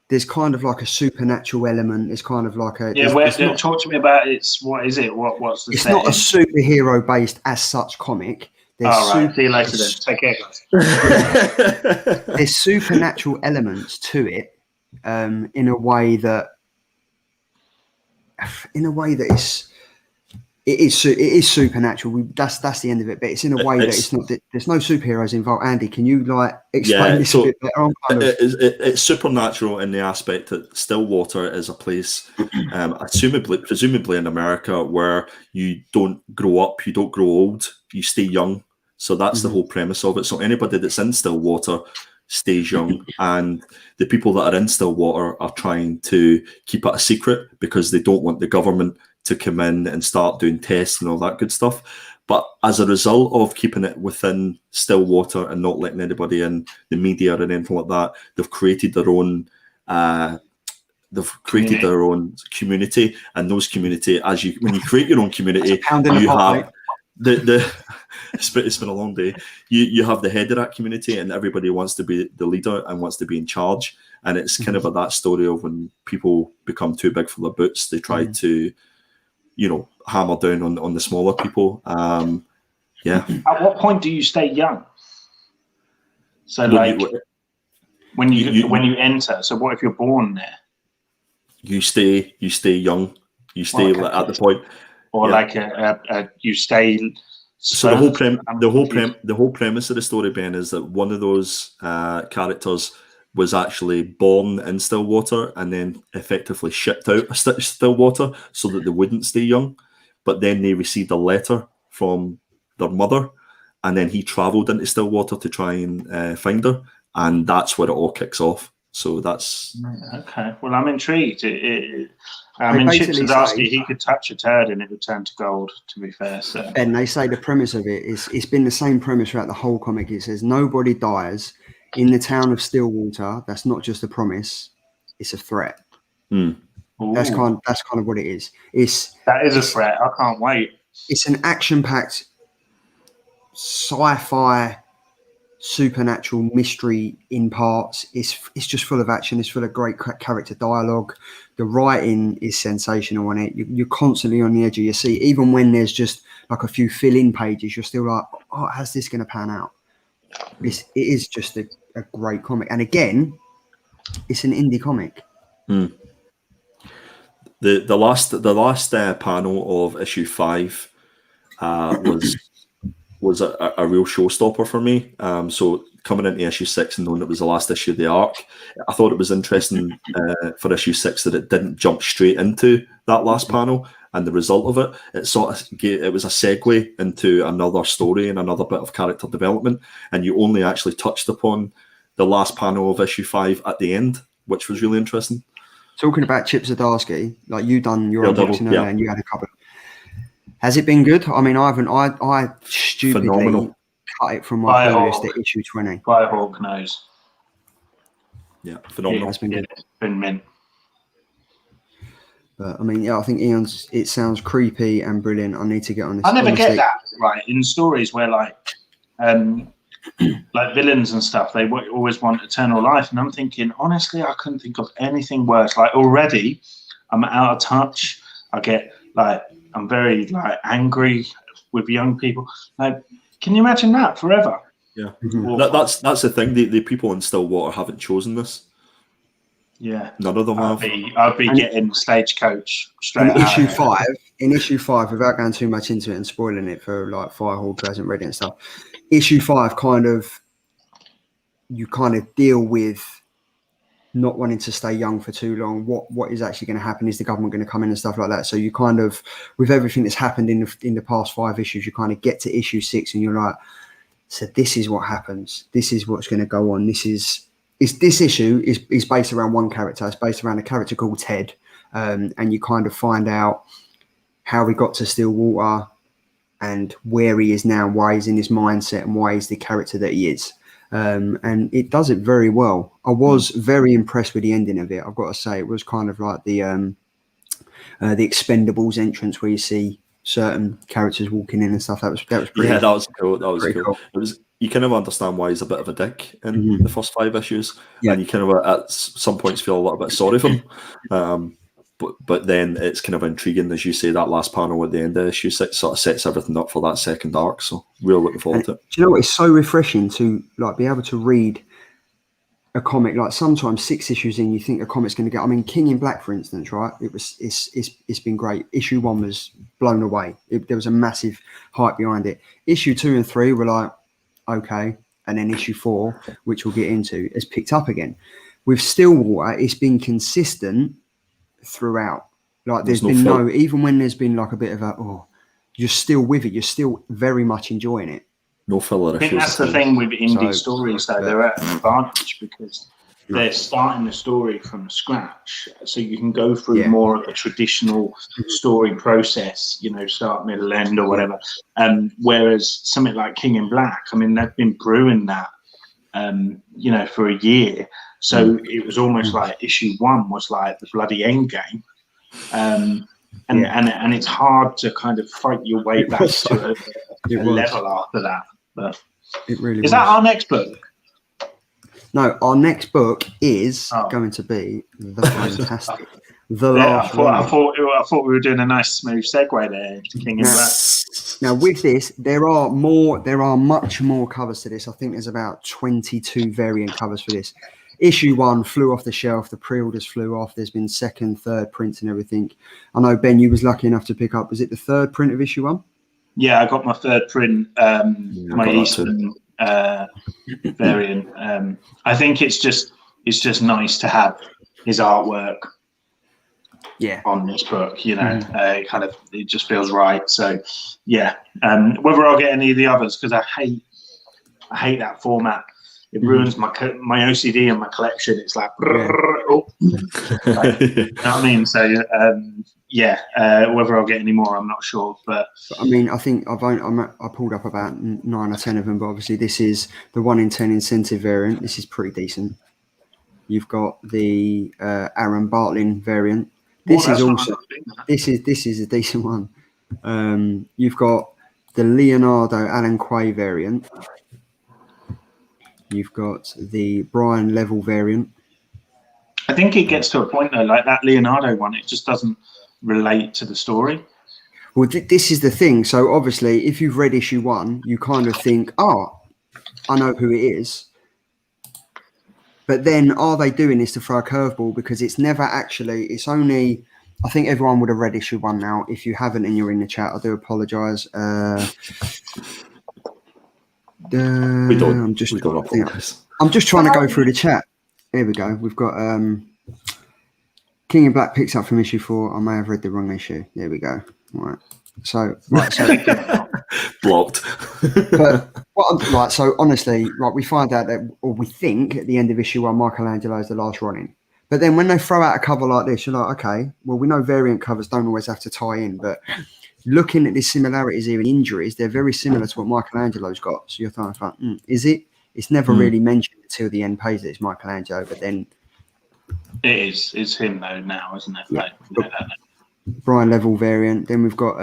there's kind of like a supernatural element. It's kind of like talk to me about what is it? What's the setting? Not a superhero based as such comic. Right. See you later then. Take care, guys. There's supernatural elements to it, in a way that it is supernatural. That's the end of it. But it's in a way that it's not. There's no superheroes involved. Andy, can you explain this a bit better? It's supernatural in the aspect that Stillwater is a place, presumably in America, where you don't grow up, you don't grow old, you stay young. So that's the whole premise of it. So anybody that's in Stillwater stays young, and the people that are in Stillwater are trying to keep it a secret because they don't want the government to come in and start doing tests and all that good stuff. But as a result of keeping it within Stillwater and not letting anybody in, the media or anything like that, they've created their own their own community. And those community, when you create your own community, you have it's been a long day. You have the head of that community, and everybody wants to be the leader and wants to be in charge. And it's kind of that story of when people become too big for their boots, they try to, hammer down on the smaller people. At what point do you stay young? So when you enter. So what if you're born there? You stay young. You stay at the point, or you stay. So the whole premise of the story, Ben, is that one of those characters was actually born in Stillwater and then effectively shipped out of Stillwater so that they wouldn't stay young. But then they received a letter from their mother, and then he travelled into Stillwater to try and find her, and that's where it all kicks off. So that's okay. Well, I'm intrigued. Chip Zdarsky, he could touch a turd and it would turn to gold. To be fair, so. And they say the premise of it is it's been the same premise throughout the whole comic. It says nobody dies in the town of Stillwater. That's not just a promise; it's a threat. That's kind of what it is. That is a threat. I can't wait. It's an action-packed sci-fi supernatural mystery in parts. It's just full of action. It's full of great character dialogue. The writing is sensational on it. You're constantly on the edge of your seat. Even when there's just like a few fill-in pages, you're still like, oh, how's this going to pan out? It is just a great comic. And again, it's an indie comic. The last panel of issue 5 was was a real showstopper for me. So coming into issue 6 and knowing it was the last issue of the arc, I thought it was interesting for issue 6 that it didn't jump straight into that last panel, and the result of it, it was a segue into another story and another bit of character development, and you only actually touched upon the last panel of issue 5 at the end, which was really interesting. Talking about Chip Zdarsky, like you done your unboxing earlier, and you had a couple. Has it been good? I mean, I stupidly Phenomenal. cut it from my previous to issue 20. Firehawk knows. Yeah, phenomenal. That's been good. It's been mint. But I mean, yeah, I think Ian's. It sounds creepy and brilliant. I need to get on this. I never get that right in stories where like villains and stuff. They always want eternal life, and I'm thinking honestly, I couldn't think of anything worse. Like already, I'm out of touch. I get like. I'm very like angry with young people. Like, can you imagine that forever? Yeah, that's the thing. The people in Stillwater haven't chosen this. Yeah, none of them have. I'd be getting Stagecoach straight. In issue 5, without going too much into it and spoiling it for like Firehawk who hasn't read it and stuff. Issue 5 you kind of deal with not wanting to stay young for too long. What is actually going to happen? Is the government going to come in and stuff like that? So you kind of, with everything that's happened in the past 5 issues, you kind of get to issue 6 and you're like, so this is what happens. This is what's going to go on. This issue is based around one character. It's based around a character called Ted, and you kind of find out how he got to Stillwater and where he is now, why he's in his mindset, and why he's the character that he is. And it does it very well. I was very impressed with the ending of it. I've got to say, it was kind of like the Expendables entrance where you see certain characters walking in and stuff. That was pretty. Yeah, that was cool. That was cool. Cool. It was. You kind of understand why he's a bit of a dick in the first 5 issues, and you kind of at some points feel a little bit sorry for him. But then it's kind of intriguing, as you say, that last panel at the end of issue 6 sort of sets everything up for that second arc. So real looking forward to it. Do you know what? It's so refreshing to like be able to read a comic. Like sometimes 6 issues in, you think a comic's going to get. I mean, King in Black, for instance, right? It's been great. Issue 1 was blown away. There was a massive hype behind it. Issue 2 and 3 were like okay, and then issue 4, which we'll get into, has picked up again. With Stillwater, it's been consistent throughout. Like there's been even when there's been like a bit of you're still with it. You're still very much enjoying it. No filler. I think that's the thing with indie stories, though. They're at an advantage because they're starting the story from scratch, so you can go through more of a traditional story process. You know, start, middle, end, or whatever. Whereas something like King in Black, I mean, they've been brewing that, for a year. So it was almost like issue 1 was like the bloody end game. And it's hard to kind of fight your way back to a level after that. But it really is that our next book? No, our next book is going to be The Fantastic. Last one. I thought we were doing a nice smooth segue there to King and Black. Now with this, there are much more covers to this. I think there's about 22 variant covers for this. Issue 1 flew off the shelf. The pre-orders flew off. There's been 2nd, 3rd prints and everything. I know, Ben, you was lucky enough to pick up. Was it the 3rd print of issue 1? Yeah, I got my 3rd print, my Eastern variant. I think it's just nice to have his artwork on this book. It just feels right. So whether I'll get any of the others, because I hate that format. It ruins my OCD and my collection. It's like, you know what I mean? So whether I'll get any more, I'm not sure. But I mean, I think I pulled up about 9 or 10 of them. But obviously, this is the 1 in 10 incentive variant. This is pretty decent. You've got the Aaron Bartlin variant. This is a decent one. You've got the Leonardo Alan Quay variant. You've got the Brian Level variant. I think it gets to a point though, like that Leonardo one, it just doesn't relate to the story. Well, this is the thing. So obviously, if you've read issue 1, you kind of think, I know who it is. But then are they doing this to throw a curveball? Because it's never actually, it's only, I think everyone would have read issue 1 now. If you haven't and you're in the chat, I do apologise. We don't. I'm just we don't apologise. I'm just trying to go through the chat. Here we go. We've got King in Black picks up from issue 4. I may have read the wrong issue. There we go. Right. So blocked. But so honestly, we find out that, or we think at the end of issue 1, Michelangelo is the last Ronin. But then when they throw out a cover like this, you're like, okay, well, we know variant covers don't always have to tie in, but looking at the similarities here in injuries, they're very similar to what Michelangelo's got. So you're thinking, is it? It's never really mentioned until the end page that it's Michelangelo, but then it is. It's him though now, isn't it? Yeah. Brian Level variant. Then we've got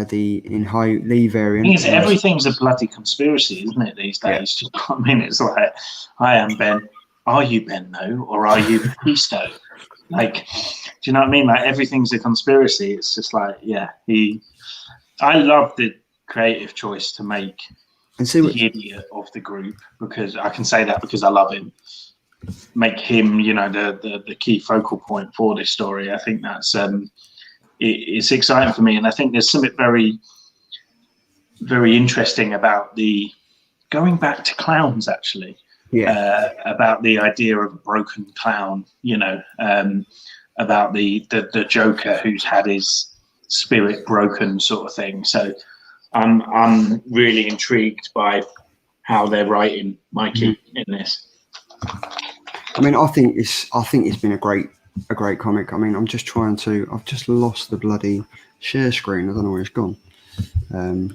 the Inhai Lee variant. Everything's a bloody conspiracy, isn't it, these days? Yeah. I mean, it's like, I am Ben. Are you Ben though, or are you Pisto? Like, do you know what I mean? Like, everything's a conspiracy. It's just like, I love the creative choice to make the idiot of the group, because I can say that because I love him. Make him, the key focal point for this story. I think that's it's exciting for me, and I think there's something very, very interesting about the going back to clowns actually. Yeah. About the idea of a broken clown, about the Joker who's had his spirit broken, sort of thing. So I'm really intrigued by how they're writing Mikey in this. I mean, I think it's been a great comic. I mean, I've just lost the bloody share screen. I don't know where it's gone. Here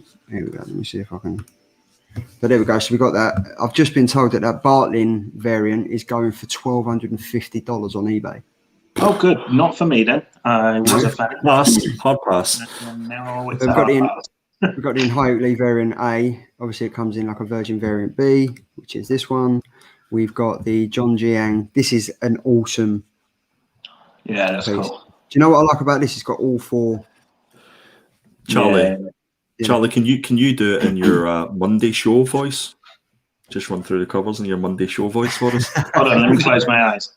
we go. Let me see if I can. But there we go. So we got that. I've just been told that Bartlin variant is going for $1,250 on eBay. Oh, good. Not for me then. I was a fan. Hard pass. No, it's we've got the Inhai Lee variant A. Obviously, it comes in like a Virgin variant B, which is this one. We've got the John Jiang. This is an awesome. Yeah, that's piece. cool. Do you know what I like about this? It's got all 4. Charlie. Yeah. Charlie, can you do it in your Monday show voice? Just run through the covers in your Monday show voice for us. Hold on, let me close my eyes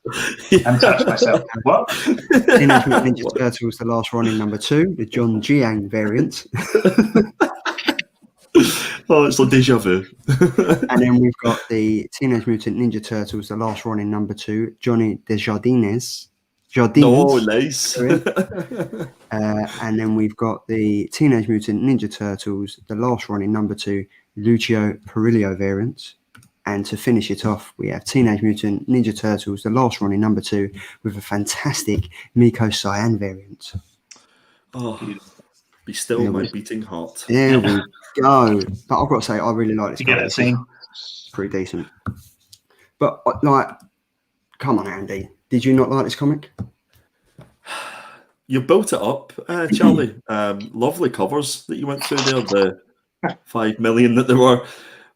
and touch myself. What? Teenage Mutant Ninja Turtles: The Last Ronin #2, the John Jiang variant. Oh, it's like deja vu. And then we've got the Teenage Mutant Ninja Turtles: The Last Ronin #2, Johnny Desjardins. Oh, nice. And then we've got the Teenage Mutant Ninja Turtles: The Last Ronin #2, Lucio Perillo variant. And to finish it off, we have Teenage Mutant Ninja Turtles: The Last Ronin #2 with a fantastic Miko Cyan variant. Oh, be still my beating heart. There we go. But I've got to say, I really like this. You get that scene? It's pretty decent. But come on, Andy. Did you not like this comic? You built it up, Charlie. Lovely covers that you went through there, the 5 million that there were.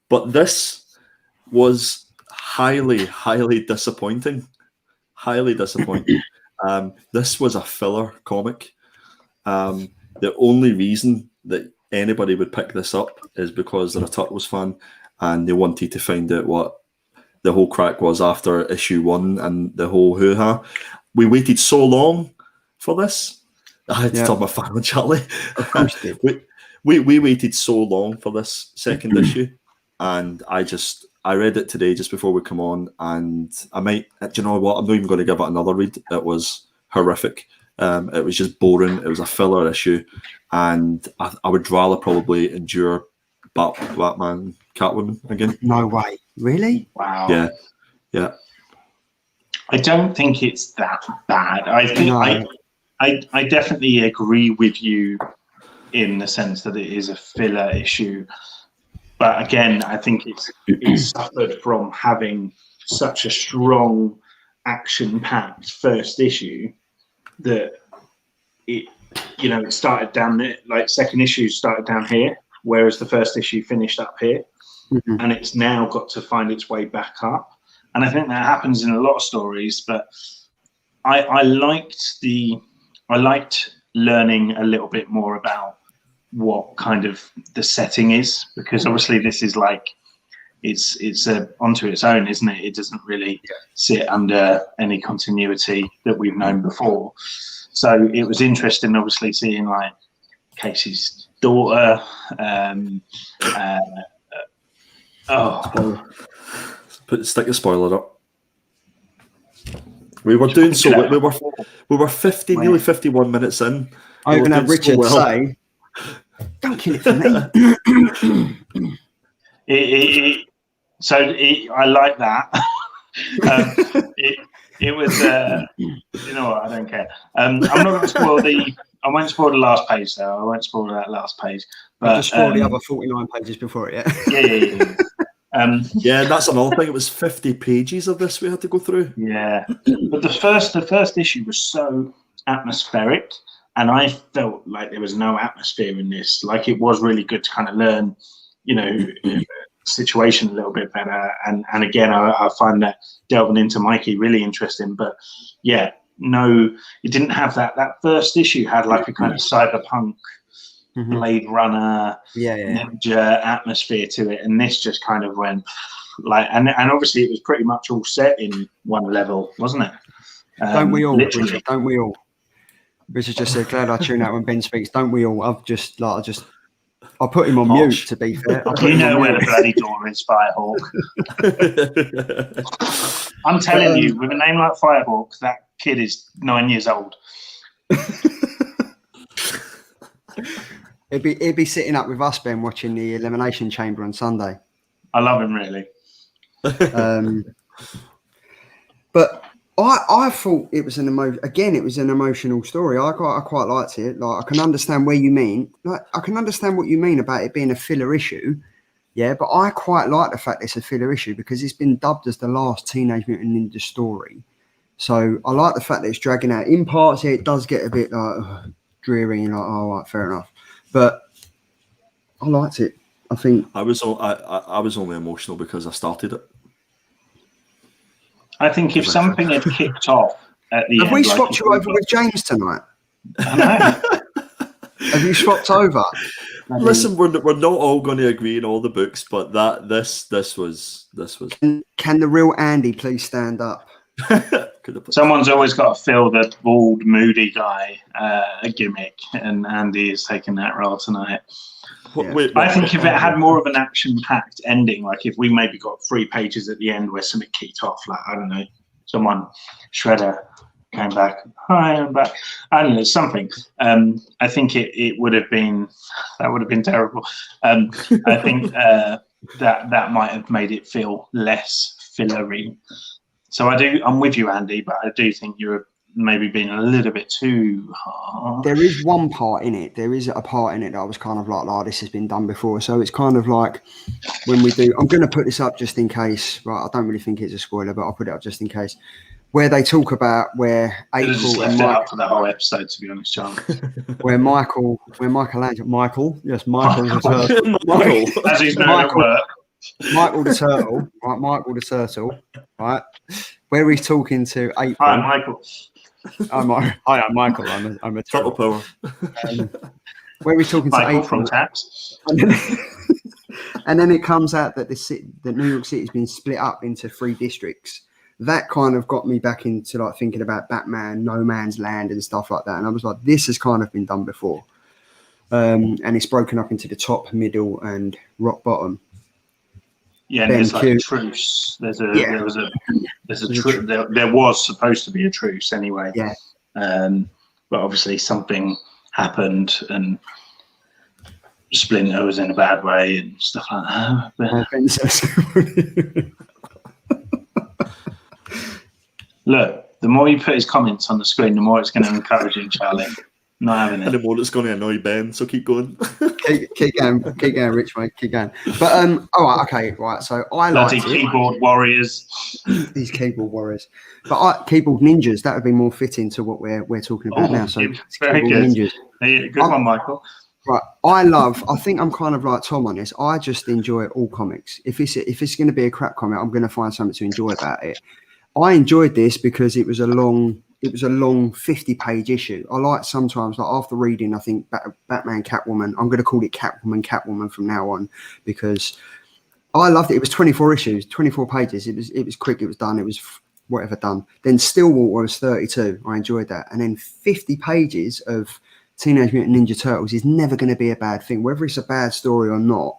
But this was highly, highly disappointing. Highly disappointing. This was a filler comic. The only reason that anybody would pick this up is because they're a Turtles fan and they wanted to find out what the whole crack was after issue 1 and the whole hoo-ha. We waited so long for this. I had to tell my family, Charlie. Of course did. We waited so long for this second issue, and I read it today just before we come on, and do you know what? I'm not even going to give it another read. It was horrific. It was just boring. It was a filler issue, and I would rather probably endure Batman, Catwoman again. No way. Really? Wow. Yeah. I don't think it's that bad. I think I definitely agree with you in the sense that it is a filler issue. But again, I think it's suffered from having such a strong action-packed first issue that it started down there, like second issue started down here, whereas the first issue finished up here. Mm-hmm. And it's now got to find its way back up. And I think that happens in a lot of stories, but I liked learning a little bit more about what kind of the setting is, because obviously this is like it's onto its own, isn't it? It doesn't really sit under any continuity that we've known before. So it was interesting, obviously, seeing like Casey's daughter, Oh, Stick a spoiler up. We were doing so well. We were 50, nearly 51 minutes in. I even had Richard say, "Don't kill it for me." I like that. It was. You know what? I don't care. I'm not going to spoil I won't spoil the last page, though. I won't spoil that last page. But I just spoiled the other 49 pages before it. Yeah. Yeah, that's another thing. It was 50 pages of this we had to go through. Yeah, but the first issue was so atmospheric, and I felt like there was no atmosphere in this. Like, it was really good to kind of learn, situation a little bit better. And again, I find that delving into Mikey really interesting. But yeah, no, it didn't have that. That first issue had like a kind of cyberpunk, Blade Runner, ninja atmosphere to it, and this just kind of went like, and obviously it was pretty much all set in one level, wasn't it? Don't we all, Richard? Don't we all? Richard just said, "Glad I tune out when Ben speaks." Don't we all? I put him on mute, to be fair. You know where the bloody door is, Firehawk. I'm telling you, with a name like Firehawk, that kid is 9 years old. He'd be sitting up with us, Ben, watching the Elimination Chamber on Sunday. I love him, really. But I thought it was an emotional story. I quite liked it. Like, I can understand where you mean. Like, I can understand what you mean about it being a filler issue. Yeah, but I quite like the fact it's a filler issue because it's been dubbed as the last Teenage Mutant Ninja story. So I like the fact that it's dragging out. In parts, it does get a bit like dreary and like, oh, right, fair enough. But I liked it. I think I was only emotional because I started it. I think if something had kicked off at the end, have we swapped you over with James tonight? I know. Have you swapped over? Listen, we're not all going to agree in all the books, but this was. Can the real Andy please stand up? Someone's always got to fill the bald, moody guy a gimmick, and Andy is taking that role tonight. Yeah. I think if it had more of an action-packed ending, like if we maybe got 3 pages at the end where something kicked off, like, I don't know, someone, Shredder, came back, hi, I'm back, I don't know, something. I think it would have been, that would have been terrible. I think that might have made it feel less fillery. So I'm with you, Andy, but I do think you're maybe being a little bit too hard. There is one part in it. There is a part in it that I was kind of like, oh, this has been done before. So it's kind of like when we do, I'm going to put this up just in case, right? I don't really think it's a spoiler, but I'll put it up just in case. Where they talk about where April and Michael for the whole episode, to be honest, John. Where Michael the Turtle, right? Michael the Turtle, right? Where he's talking to April. Hi, Michael. Hi, I'm Michael. I'm a turtle. Power. Where we're talking Michael to April from Taps. And then it comes out that that New York City has been split up into 3 districts. That kind of got me back into like thinking about Batman, No Man's Land, and stuff like that. And I was like, this has kind of been done before. And it's broken up into the top, middle, and rock bottom. Yeah, and there's like a truce. There was supposed to be a truce anyway. Yeah. But obviously something happened and Splinter was in a bad way and stuff like that. Look, the more you put his comments on the screen, the more it's going to encourage him, Charlie. Not having it. And the more it's going to annoy Ben, so keep going. keep going, Rich, mate, keep going. But all right, okay, right. So I like keyboard warriors. These keyboard warriors, but keyboard ninjas. That would be more fitting to what we're talking about now. So very good. Ninjas. Good one, Michael. Right, I think I'm kind of like Tom on this. I just enjoy all comics. If it's going to be a crap comic, I'm going to find something to enjoy about it. I enjoyed this because it was a long 50-page issue. I like sometimes, like after reading, I think Batman, Catwoman. I'm going to call it Catwoman from now on because I loved it. It was 24 issues, 24 pages. It was quick. It was done. It was whatever done. Then Stillwater was 32. I enjoyed that. And then 50 pages of Teenage Mutant Ninja Turtles is never going to be a bad thing. Whether it's a bad story or not,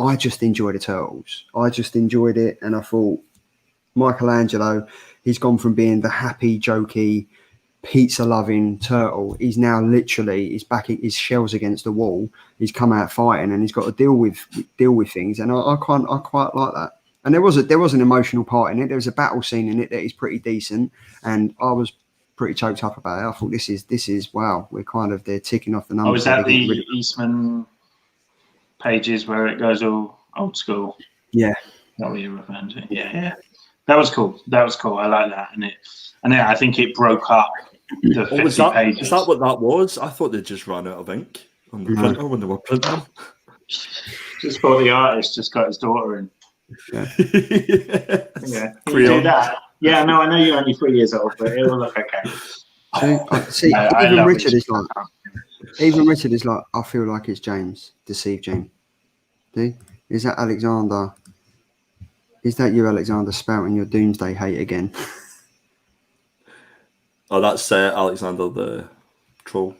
I just enjoy the Turtles. I just enjoyed it, and I thought Michelangelo, he's gone from being the happy, jokey, pizza-loving turtle. He's now literally, he's back, his shell's against the wall. He's come out fighting, and he's got to deal with things, and I quite like that. And there was an emotional part in it. There was a battle scene in it that is pretty decent, and I was pretty choked up about it. I thought this is wow. We're kind of they're ticking off the numbers. Oh, is that the Eastman pages where it goes all old school? Yeah, that what you're referring to? Yeah. That was cool. I like that, and I think it broke up the 50 pages. Is that what that was? I thought they just ran out of ink on the printer when they were printing them. Just thought the artist just got his daughter in. Yeah. Yeah. You do that. Yeah, no, I know you're only 3 years old, but it will look okay. See, even Richard is like, I feel like it's James, deceived James. See? Is that Alexander? Is that you, Alexander, spouting your doomsday hate again? Oh, that's Alexander the Troll.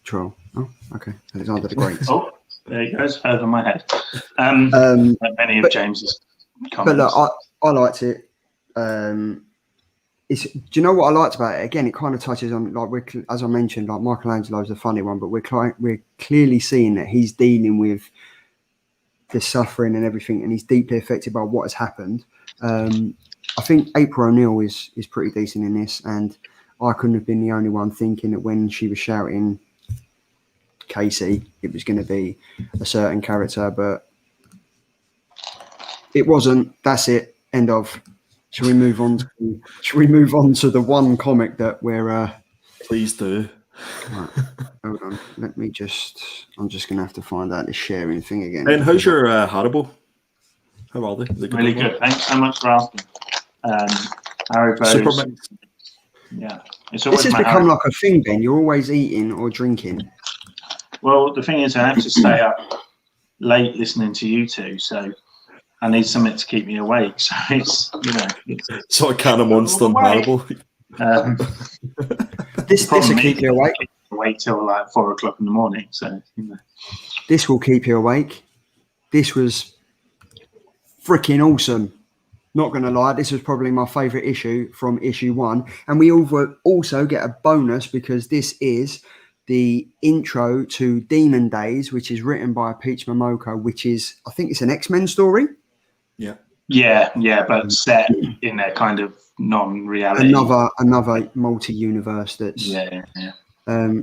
Troll. Oh, okay. Alexander the Great. Oh, there he goes, over my head. Like many of James's comments. But look, I liked it. Do you know what I liked about it? Again, it kind of touches on, like, as I mentioned, like Michelangelo's a funny one, but we're clearly seeing that he's dealing with the suffering and everything, and he's deeply affected by what has happened. I think April O'Neil is pretty decent in this, and I couldn't have been the only one thinking that when she was shouting Casey, it was going to be a certain character, but it wasn't. That's it. End of. Should we move on to the one comic that we're please do. Right, hold on. I'm just gonna have to find out the sharing thing again. And how's your Haribo? How are they? Really good. Thanks so much for asking. Haribo. Yeah. This has become like a thing, Ben. You're always eating or drinking. Well, the thing is, I have to stay up late listening to you two, so I need something to keep me awake. So it's, so a can of Monster and Haribo. This will keep you awake. Wait till like 4 o'clock in the morning. So this will keep you awake. This was freaking awesome. Not going to lie, this was probably my favourite issue from issue 1. And we also get a bonus because this is the intro to Demon Days, which is written by Peach Momoko, which is, I think it's an X-Men story. Yeah, but set in a kind of non-reality. Another multi-universe that's... Yeah.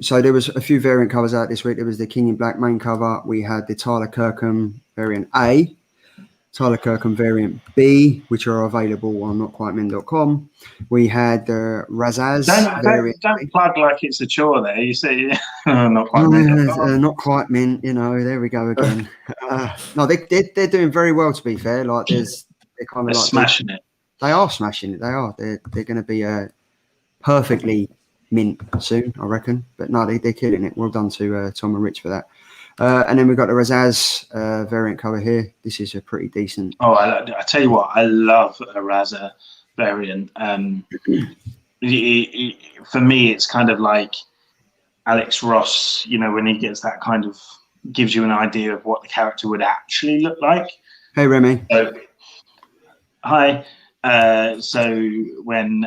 So there was a few variant covers out this week. There was the King in Black main cover. We had the Tyler Kirkham variant A, Tyler Kirkham variant B, which are available on notquitemen.com. We had the Razaz variant. Don't plug like it's a chore there. You say notquitemen.com. Not quite mint, there we go again. No, they're doing very well, to be fair. Like they're kind of like smashing it. They are smashing it. They are. They're going to be perfectly mint soon, I reckon. But no, they're killing it. Well done to Tom and Rich for that. And then we've got the Razaz variant cover here. This is a pretty decent. Oh, I tell you what, I love a Razaz variant. For me, it's kind of like Alex Ross, when he gets that kind of, gives you an idea of what the character would actually look like. Hey, Remy. Hi. So when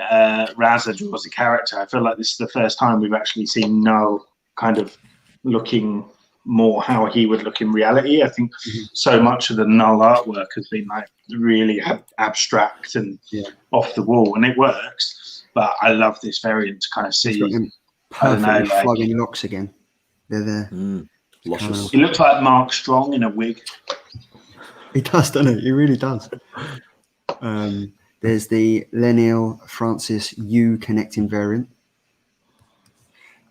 Razaz draws a character, I feel like this is the first time we've actually seen Noel kind of looking more how he would look in reality. I think so much of the Null artwork has been like really abstract and off the wall, and it works. But I love this variant to kind of see. Perfectly flogging locks again. They're there. Luscious. He looks like Mark Strong in a wig. He does, doesn't he? He really does. There's the Lenil Francis U connecting variant.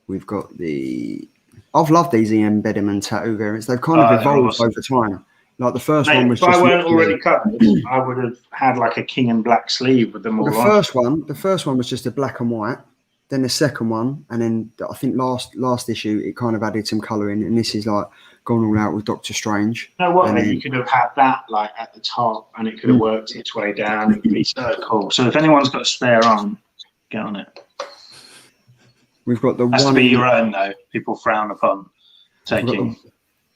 We've got the. I've loved these Ian Bedham tattoo variants. They've kind of evolved over time. Like the first one was. If I weren't already covered, I would have had like a king and black sleeve with them all. The first one was just a black and white. Then the second one, and then I think last issue it kind of added some colour in, and this is like gone all out with Doctor Strange. You know what? You could have had that like at the top, and it could have worked its way down. It would be so cool. So if anyone's got a spare arm, get on it. We've got the has to be your own though. People frown upon taking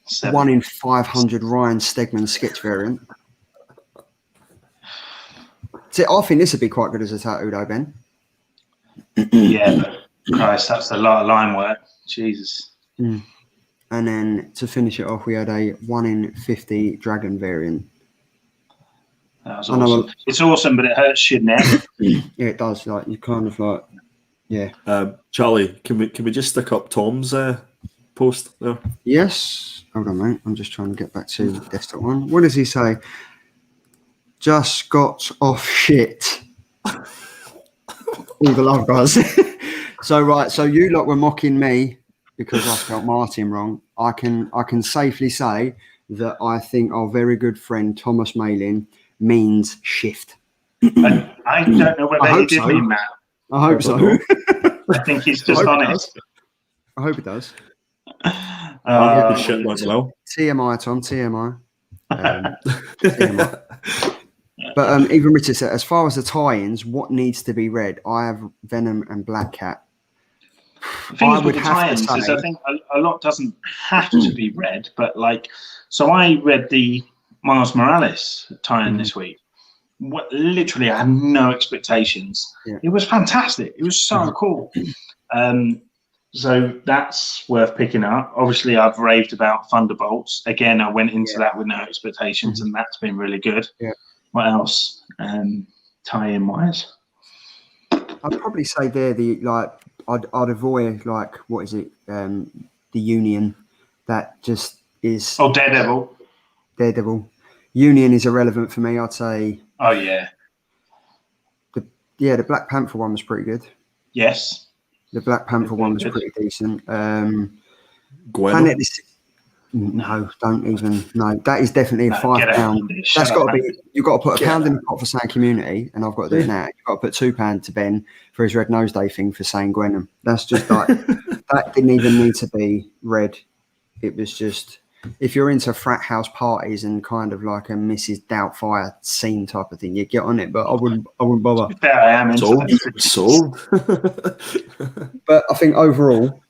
7. 1 in 500 Ryan Stegman sketch variant. See, I think this would be quite good as a tattoo, though, Ben. Yeah, but Christ, that's a lot of line work. Jesus. And then to finish it off, we had a 1 in 50 dragon variant. That was awesome. It's awesome, but it hurts your neck. Yeah, it does. Like you kind of like, yeah. Charlie, can we just stick up Tom's post there? Yes. Hold on, mate. I'm just trying to get back to desktop one. What does he say? Just got off shit. All the love, guys. So you lot were mocking me because I spelt Martin wrong. I can safely say that I think our very good friend Thomas Malin means shift. I don't know whether he did mean that. I hope so. I think he's just honest. I hope it does. Shit like well. TMI, Tom. TMI. TMI. But even Richard said, as far as the tie-ins, what needs to be read? I have Venom and Black Cat. The thing is with the tie-ins is I think a lot doesn't have to be read, but like, so I read the Miles Morales tie-in this week. Literally, I had no expectations. Yeah. It was fantastic. It was so cool. So that's worth picking up. Obviously, I've raved about Thunderbolts. Again, I went into that with no expectations, and that's been really good. Yeah. What else? Tie-in wise, I'd probably say I'd avoid what is it? The Union. That just is. Oh, Daredevil. Union is irrelevant for me. I'd say. Oh yeah. The Black Panther one was pretty good. Yes. The Black Panther one was pretty decent. Gwen. No, don't even. No, that is definitely a £5. That's got to be. You've got to put £1 in the pot for saying Community, and I've got to do it now. You've got to put £2 to Ben for his Red Nose Day thing for saying Gwenham. That's just like that didn't even need to be read. It was just if you're into frat house parties and kind of like a Mrs. Doubtfire scene type of thing, you get on it. But I wouldn't bother. I am sold. But I think overall,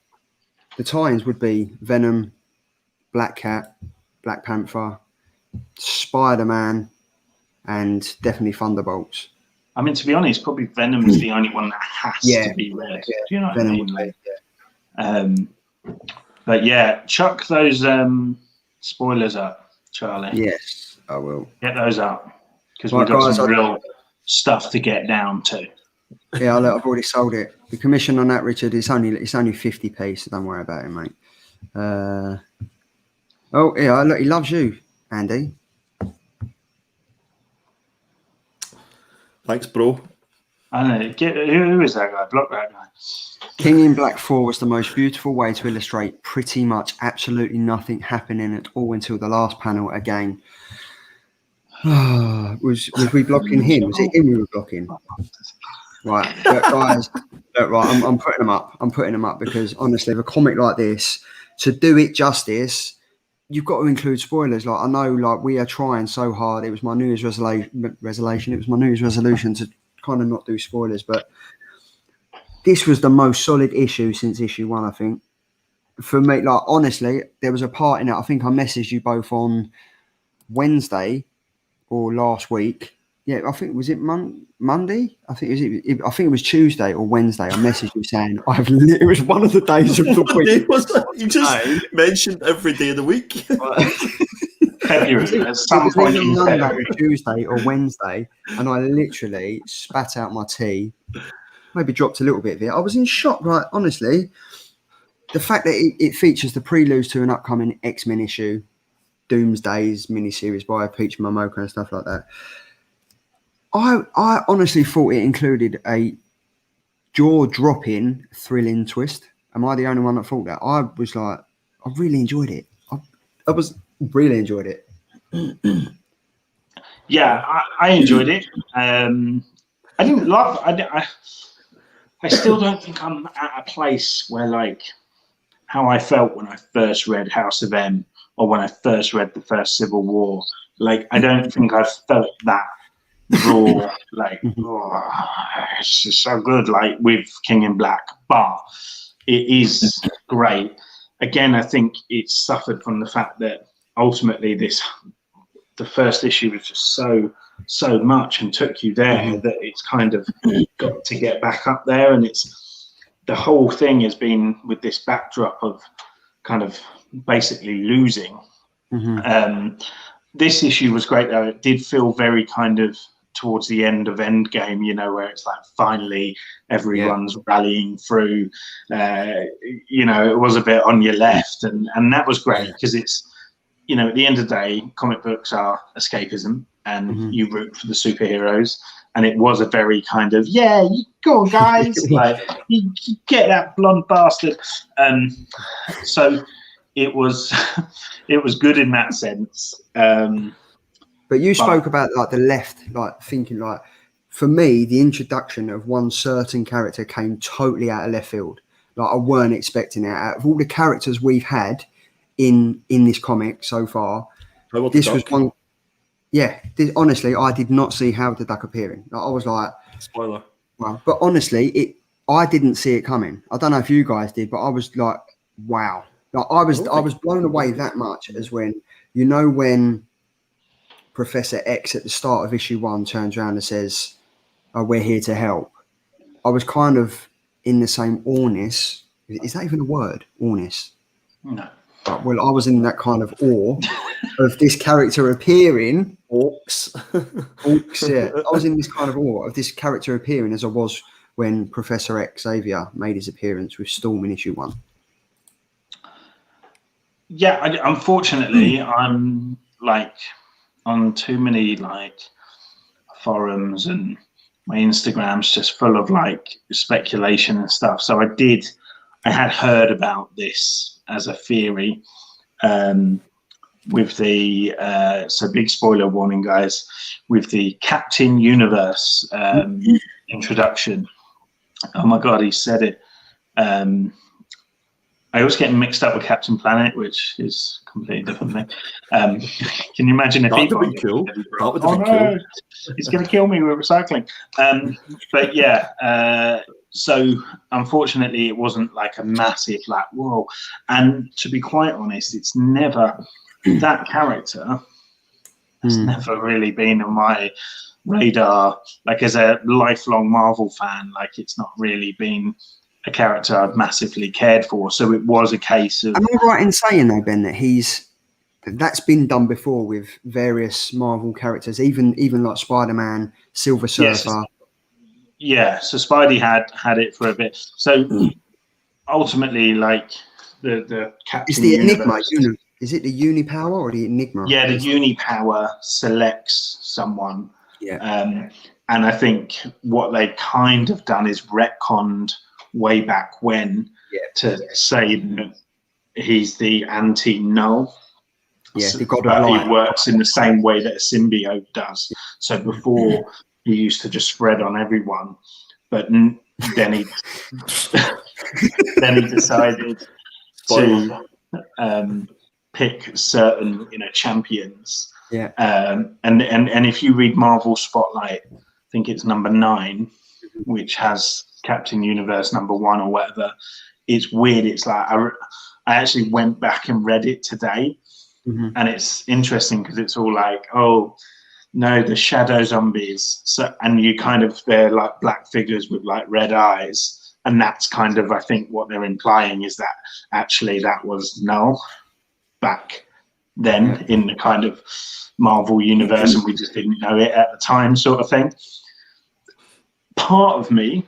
the tie-ins would be Venom, Black Cat, Black Panther, Spider-Man, and definitely Thunderbolts. I mean, to be honest, probably Venom is the only one that has to be read. Yeah. Do you know what I mean? But yeah, chuck those spoilers up, Charlie. Yes, I will. Get those up because we've got some real stuff to get down to. Yeah, I've already sold it. The commission on that, Richard, it's only 50p, so don't worry about it, mate. Oh yeah, look, he loves you, Andy. Thanks, bro. I know. Who is that guy? Block that guy. King in Black 4 was the most beautiful way to illustrate pretty much absolutely nothing happening at all until the last panel again. Was we blocking him? Was it him we were blocking? Right, but guys, right, I'm putting them up. I'm putting them up because honestly, with a comic like this, to do it justice, you've got to include spoilers. Like I know, like we are trying so hard. It was my New Year's resolution. It was my New Year's resolution to kind of not do spoilers, but this was the most solid issue since issue 1, I think. For me, like honestly, there was a part in it. I think I messaged you both on Wednesday or last week. Yeah, I think was it Monday? I think it was Tuesday or Wednesday. I messaged you saying it was one of the days of the week. You just mentioned every day of the week. February at some point in Monday, Tuesday or Wednesday, and I literally spat out my tea. Maybe dropped a little bit of it. I was in shock, right? Honestly, the fact that it features the preludes to an upcoming X-Men issue, Doomsday's miniseries by Peach Momoko and stuff like that. I honestly thought it included a jaw-dropping, thrilling twist. Am I the only one that thought that? I was like, I really enjoyed it. I really enjoyed it. Yeah, I enjoyed it. I didn't love. I still don't think I'm at a place where like how I felt when I first read House of M or when I first read the first Civil War. Like I don't think I felt that raw. Like it's just so good. Like with King in Black, but it is great. again, I think it suffered from the fact that ultimately the first issue was just so much and took you there that it's kind of got to get back up there. And it's the whole thing has been with this backdrop of kind of basically losing. This issue was great though. It did feel very kind of towards the end of Endgame, you know, where it's like finally everyone's rallying through. You know, it was a bit on your left, and that was great because it's, you know, at the end of the day, comic books are escapism, and you root for the superheroes. And it was a very kind of, you go on, guys, like you get that blonde bastard. So it was good in that sense. But you spoke about like the left, like thinking like, for me, the introduction of one certain character came totally out of left field. Like I weren't expecting it. Out of all the characters we've had in this comic so far, this was one. Yeah, honestly, I did not see Howard the Duck appearing. Like, I was like, spoiler. Well, but honestly, I didn't see it coming. I don't know if you guys did, but I was like, wow. Like I was blown away that much as when, you know, when Professor X at the start of issue 1 turns around and says, "Oh, we're here to help." I was kind of in the same awness. Is that even a word? Awness? No. But, well, I was in that kind of awe of this character appearing. Orcs. Yeah. I was in this kind of awe of this character appearing as I was when Professor Xavier made his appearance with Storm in issue 1. Yeah, unfortunately, I'm like on too many like forums, and my Instagram's just full of like speculation and stuff. So I had heard about this as a theory with the so big spoiler warning, guys, with the Captain Universe introduction. Oh my god, he said it. I always get mixed up with Captain Planet, which is a completely different thing. Can you imagine if that would have been cool? That would have been cool. He's going to kill me with recycling. But yeah, so unfortunately, it wasn't like a massive like whoa. And to be quite honest, it's never that character has never really been on my radar. Like as a lifelong Marvel fan, like it's not really been a character I've massively cared for. So it was a case of. Am I right in saying though, Ben, that that's been done before with various Marvel characters, even like Spider-Man, Silver Surfer? Yes. So Spidey had it for a bit. So ultimately, like the Captain is the Enigma Universe, is it the Unipower or the Enigma? Yeah, the Unipower selects someone. Yeah. And I think what they kind of done is retconned way back when to say that he's the anti-null. Yeah, so, he works in the same way that a symbiote does. So before he used to just spread on everyone, but then he decided to pick certain champions. Yeah. And if you read Marvel Spotlight, I think it's number 9, which has Captain Universe number 1 or whatever. It's weird. It's like I actually went back and read it today, and it's interesting because it's all like, oh no, the shadow zombies. So and they're like black figures with like red eyes, and that's kind of I think what they're implying is that actually that was Null back then in the kind of Marvel universe, and we just didn't know it at the time, sort of thing. Part of me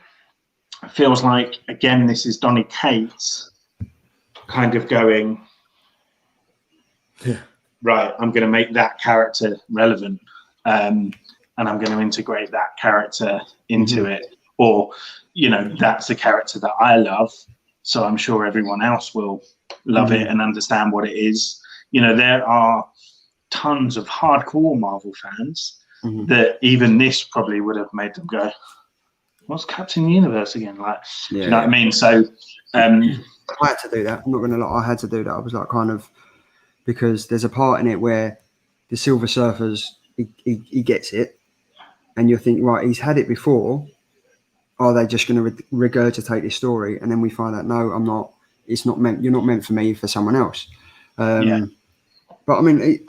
feels like, again, this is Donny Cates kind of going, right, I'm going to make that character relevant, and I'm going to integrate that character into it. Or, that's the character that I love, so I'm sure everyone else will love it and understand what it is. There are tons of hardcore Marvel fans that even this probably would have made them go, what's Captain Universe again? Like, do you know what I mean? So I had to do that. I'm not going to lie. I had to do that. I was like because there's a part in it where the Silver Surfer's, he gets it. And you're thinking, right, he's had it before. Are they just going to regurgitate this story? And then we find out, no, I'm not. it's not meant. You're not meant for me, for someone else. But I mean,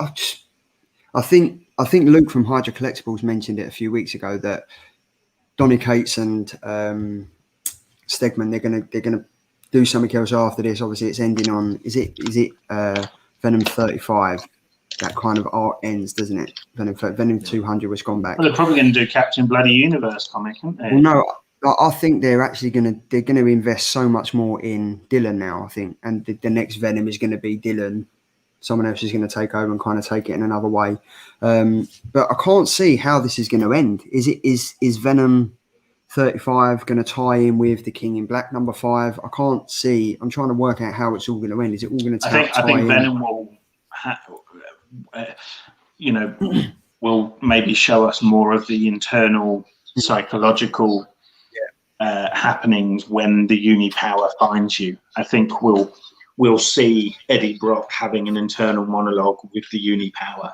I think Luke from Hydra Collectibles mentioned it a few weeks ago that Donny Cates and Stegman, they're gonna do something else after this. Obviously, it's ending on is it Venom 35. That kind of art ends, doesn't it? Venom 200 was gone back. Well, they're probably going to do Captain Bloody Universe comic, aren't they? Well, no, I think they're actually going to invest so much more in Dylan now. I think, and the next Venom is going to be Dylan. Someone else is going to take over and kind of take it in another way. But I can't see how this is going to end. Is Venom 35 going to tie in with the King in Black number 5? I can't see. I'm trying to work out how it's all going to end. Is it all going to tie in? I think Venom will, will maybe show us more of the internal psychological happenings when the Uni-Power finds you. I think we'll see Eddie Brock having an internal monologue with the Uni-Power,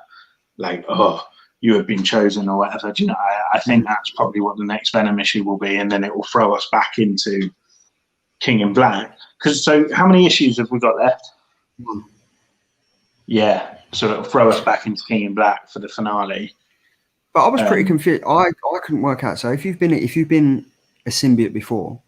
like, oh, you have been chosen or whatever. Do you know, I think that's probably what the next Venom issue will be, and then it will throw us back into King in Black. So how many issues have we got left? 1. Yeah. So it'll throw us back into King in Black for the finale. But I was pretty confused. I couldn't work out. So if you've been a symbiote before,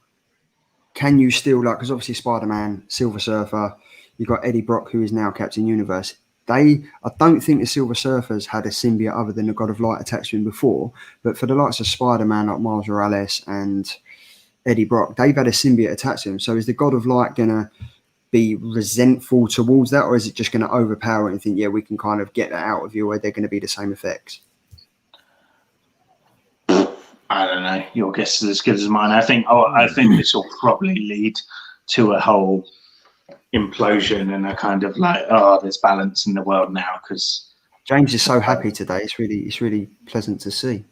can you still, like, because obviously Spider-Man, Silver Surfer, you've got Eddie Brock, who is now Captain Universe. I don't think the Silver Surfers had a symbiote other than the God of Light attached to him before. But for the likes of Spider-Man, like Miles Morales and Eddie Brock, they've had a symbiote attached to him. So is the God of Light going to be resentful towards that, or is it just going to overpower it and think, yeah, we can kind of get that out of you, or they're going to be the same effects? I don't know. Your guess is as good as mine. I think this will probably lead to a whole implosion and a kind of like, oh, there's balance in the world now, because James is so happy today. It's really pleasant to see.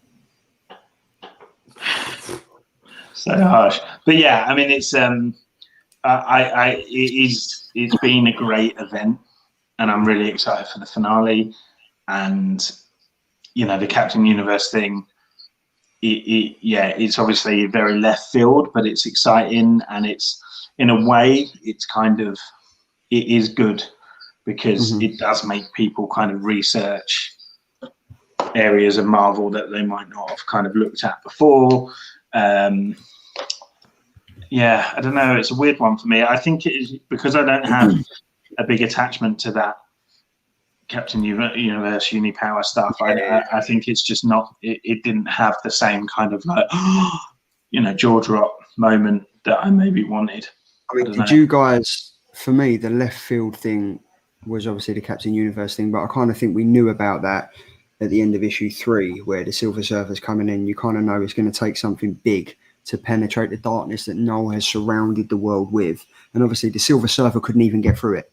So harsh, but yeah, I mean, it's it's been a great event, and I'm really excited for the finale. And the Captain Universe thing, it's obviously very left field, but it's exciting, and it's, in a way, it is good, because it does make people kind of research areas of Marvel that they might not have kind of looked at before. I don't know. It's a weird one for me. I think it is because I don't have a big attachment to that Captain Universe, Uni-Power stuff. I think it's just not. It didn't have the same kind of like, jaw drop moment that I maybe wanted. I mean, did you guys? For me, the left field thing was obviously the Captain Universe thing, but I kind of think we knew about that at the end of issue 3, where the Silver Surfer's coming in. You kind of know it's going to take something big to penetrate the darkness that Noel has surrounded the world with. And obviously the Silver Surfer couldn't even get through it.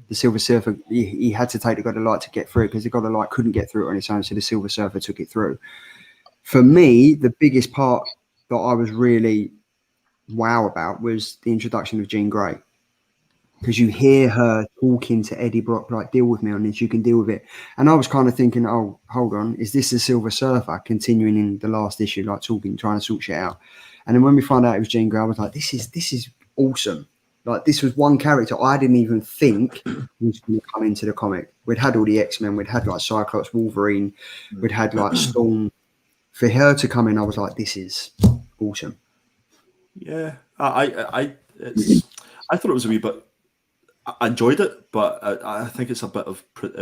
The Silver Surfer, he had to take the God of Light to get through it, because the God of Light couldn't get through it on its own, so the Silver Surfer took it through. For me, the biggest part that I was really wow about was the introduction of Jean Grey. Because you hear her talking to Eddie Brock, like, deal with me on this, you can deal with it. And I was kind of thinking, oh, hold on, is this the Silver Surfer continuing in the last issue, like talking, trying to sort shit out? And then when we found out it was Jean Grey, I was like, this is awesome. Like, this was one character I didn't even think was going to come into the comic. We'd had all the X-Men, we'd had like Cyclops, Wolverine, we'd had like Storm. For her to come in, I was like, this is awesome. Yeah, I thought it was a wee bit. I enjoyed it, but I think it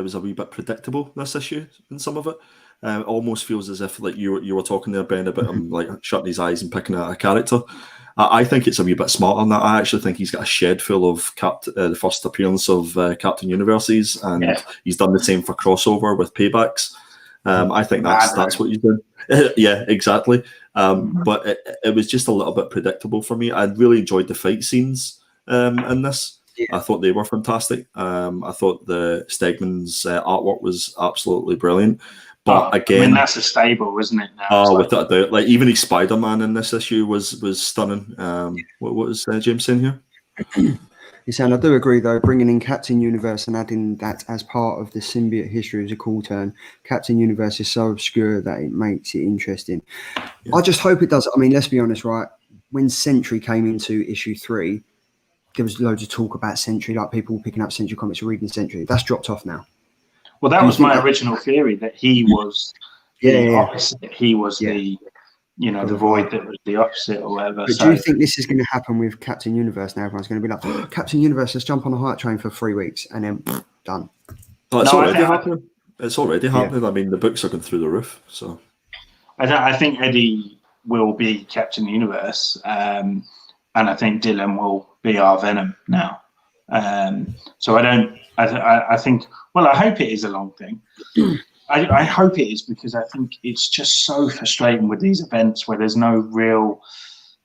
was a wee bit predictable, this issue, in some of it. It almost feels as if, like, you were talking there, Ben, about him like shutting his eyes and picking out a character. I think it's a wee bit smart on that. I actually think he's got a shed full of the first appearance of Captain Universes, and he's done the same for crossover with paybacks. I think that's what he's doing. Yeah, exactly. But it was just a little bit predictable for me. I really enjoyed the fight scenes in this. Yeah. I thought they were fantastic. I thought the Stegman's artwork was absolutely brilliant. But again, that's a stable, isn't it? Now? Oh, without a doubt. Like, even his Spider-Man in this issue was stunning. What was James saying here? He's saying, I do agree, though, bringing in Captain Universe and adding that as part of the symbiote history is a cool turn. Captain Universe is so obscure that it makes it interesting. Yeah. I just hope it does. I mean, let's be honest, right? When Sentry came into issue 3, there was loads of talk about Century, like people picking up Century Comics and reading Century. That's dropped off now. Well, that was my original theory, that he was the opposite. He was the void that was the opposite or whatever. But do you think this is going to happen with Captain Universe now? Everyone's going to be like, oh, Captain Universe, let's jump on a hype train for 3 weeks and then done. Well, it's already happening. It's already happening. I mean, the books are going through the roof. So I think Eddie will be Captain Universe, and I think Dylan will be our Venom now. So I think, well, I hope it is a long thing. I hope it is, because I think it's just so frustrating with these events where there's no real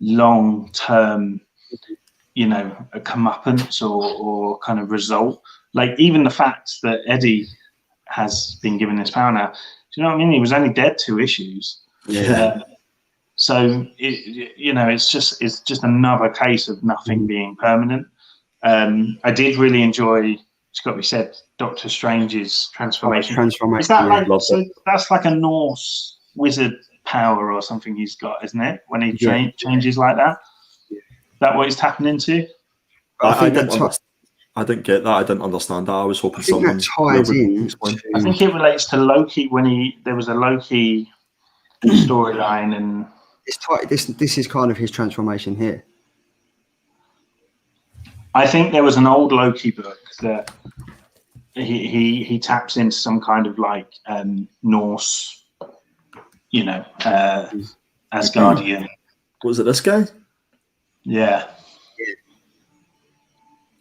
long-term, a comeuppance or kind of result. Like, even the fact that Eddie has been given this power now, do you know what I mean? He was only dead 2 issues. Yeah. So it's just another case of nothing being permanent. I did really enjoy, it's got to be said, Doctor Strange's transformation. Is that that's like a Norse wizard power or something he's got, isn't it? When he changes like that, that what he's tapping into? I didn't get that. I didn't understand that. I was hoping someone ties in. I think it relates to Loki, when there was a Loki storyline, and this is kind of his transformation here. I think there was an old Loki book that he taps into some kind of like Norse, Asgardian. Was it this guy? Yeah.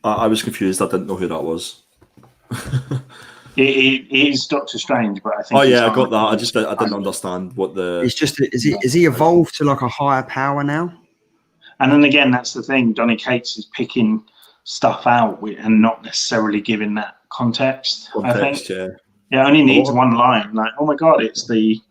I was confused. I didn't know who that was. It is Doctor Strange, but I think. Oh yeah, I got that. I didn't understand what the. It's just is he evolved to like a higher power now? And then again, that's the thing. Donny Cates is picking stuff out and not necessarily giving that context. I think. Yeah. It only needs one line, like, "Oh my God, it's the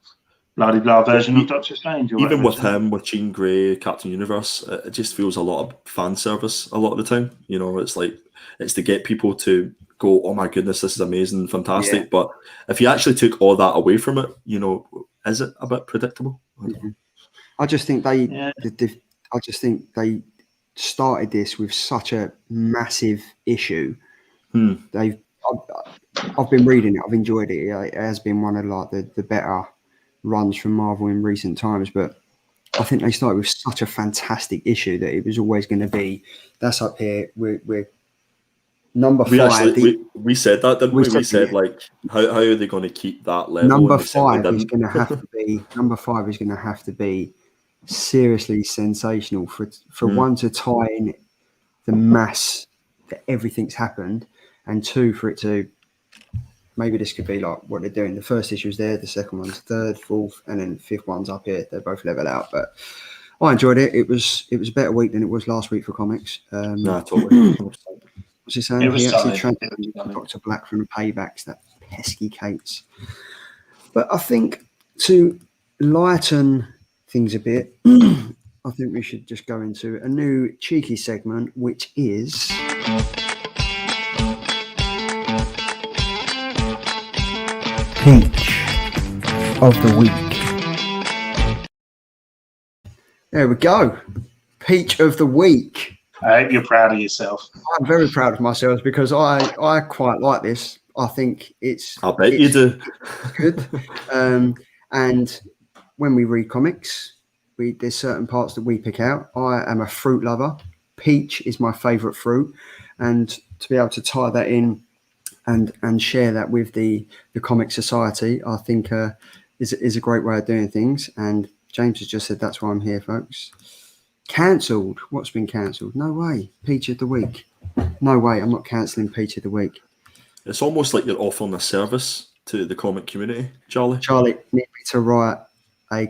blah blah version of Doctor Strange." Or even with him, with Jean Grey, Captain Universe, it just feels a lot of fan service a lot of the time. It's like it's to get people to go, "Oh my goodness, this is amazing, fantastic." Yeah. But if you actually took all that away from it, is it a bit predictable? I just think they started this with such a massive issue. I've been reading it. I've enjoyed it. It has been one of like the better runs from Marvel in recent times. But I think they started with such a fantastic issue that it was always going to be. That's up here. We're number 5. We said that, didn't we? We said like, how are they going to keep that level? Number 5 is going to have to be. Number 5 is going to have to be seriously sensational for one, to tie in the mass that everything's happened, and 2, for it to, maybe this could be like what they're doing. The first issue's there, the second one's 3rd, 4th, and then 5th one's up here. They're both level out, but I enjoyed it. It was a better week than it was last week for comics. No, totally. What's he saying? He actually transferred Dr. Black from the Paybacks, that pesky Cates. But I think to lighten things a bit, I think we should just go into a new cheeky segment, which is Peach of the Week. There we go. Peach of the Week. I hope you're proud of yourself. I'm very proud of myself because I quite like this. I think I bet you do. Good. And when we read comics, there's certain parts that we pick out. I am a fruit lover. Peach is my favourite fruit, and to be able to tie that in and share that with the Comic Society, I think is a great way of doing things. And James has just said that's why I'm here, folks. Cancelled? What's been cancelled? No way. Peach of the Week. No way. I'm not cancelling Peach of the Week. It's almost like you're offering a service to the comic community, Charlie. Charlie, need me to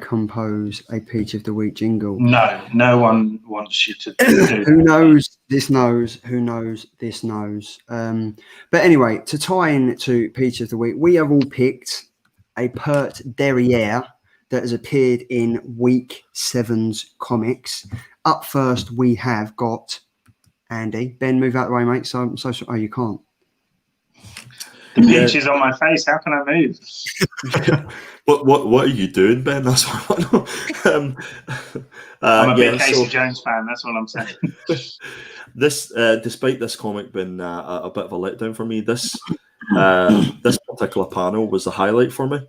compose a Peach of the Week jingle? No one wants you to do Who knows? This knows. Who knows? This knows. But anyway, to tie in to Peach of the Week, we have all picked a pert derriere that has appeared in week 7's comics. Up first, we have got Andy. Ben, move out of the way, mate. So oh, you can't. The peach is on my face. How can I move? What are you doing, Ben? That's what I want to know. I'm a big Casey Jones fan. That's what I'm saying. This, despite this comic being a bit of a letdown for me, this particular panel was the highlight for me.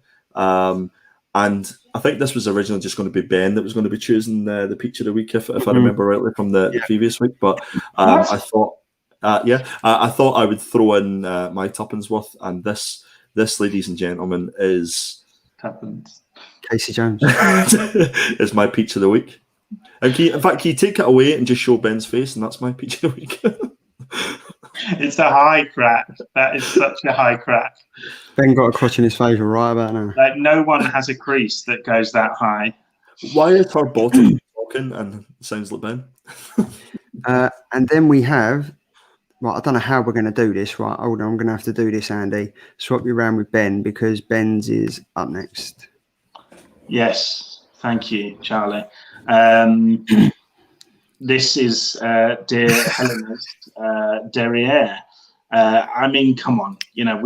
And I think this was originally just going to be Ben that was going to be choosing the Peach of the Week, if I remember rightly from the previous week. But I thought, I thought I would throw in my Tuppence worth, and this, ladies and gentlemen, is Tuppence. Casey Jones is my Peach of the Week. And can you take it away and just show Ben's face, and that's my Peach of the Week. It's a high crack. That is such a high crack. Ben got a crotch in his favour right about now. Like, no one has a crease that goes that high. Why is her bottom talking and sounds like Ben? And then we have, well, I don't know how we're going to do this. Right, hold on, I'm going to have to do this, Andy. Swap you around with Ben because Ben's is up next. Yes, thank you, Charlie. This is dear Helena's derriere. I mean, come on, you know.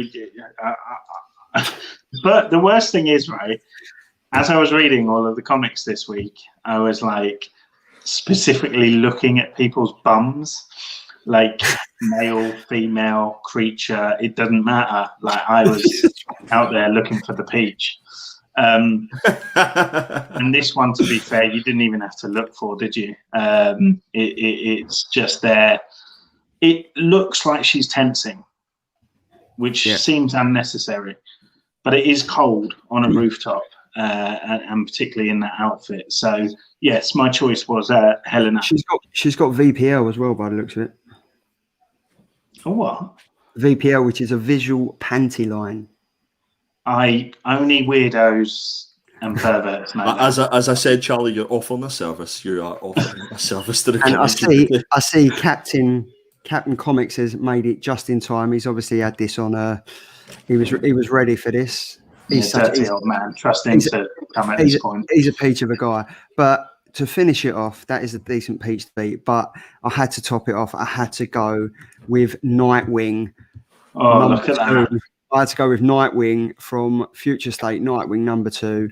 But the worst thing is, right, as I was reading all of the comics this week, I was like specifically looking at people's bums, like male, female, creature. It doesn't matter. Like, I was out there looking for the peach. And this one, to be fair, you didn't even have to look for, did you? It's just there. It looks like she's tensing, which seems unnecessary, but it is cold on a rooftop, and particularly in that outfit. So yes, my choice was Helena. She's got VPL as well, by the looks of it. Oh, what? VPL, which is a visual panty line. Only weirdos and perverts know as I said, Charlie, you're offering a service. You are offering a service to the and community. I see Captain Comics has made it just in time. He's obviously had this on. He was ready for this. He's a dirty old man. Trust him to come at this point. He's a peach of a guy. But to finish it off, that is a decent peach to beat. But I had to top it off. I had to go with Nightwing. Oh, look at that. I had to go with Nightwing from Future State, Nightwing number 2.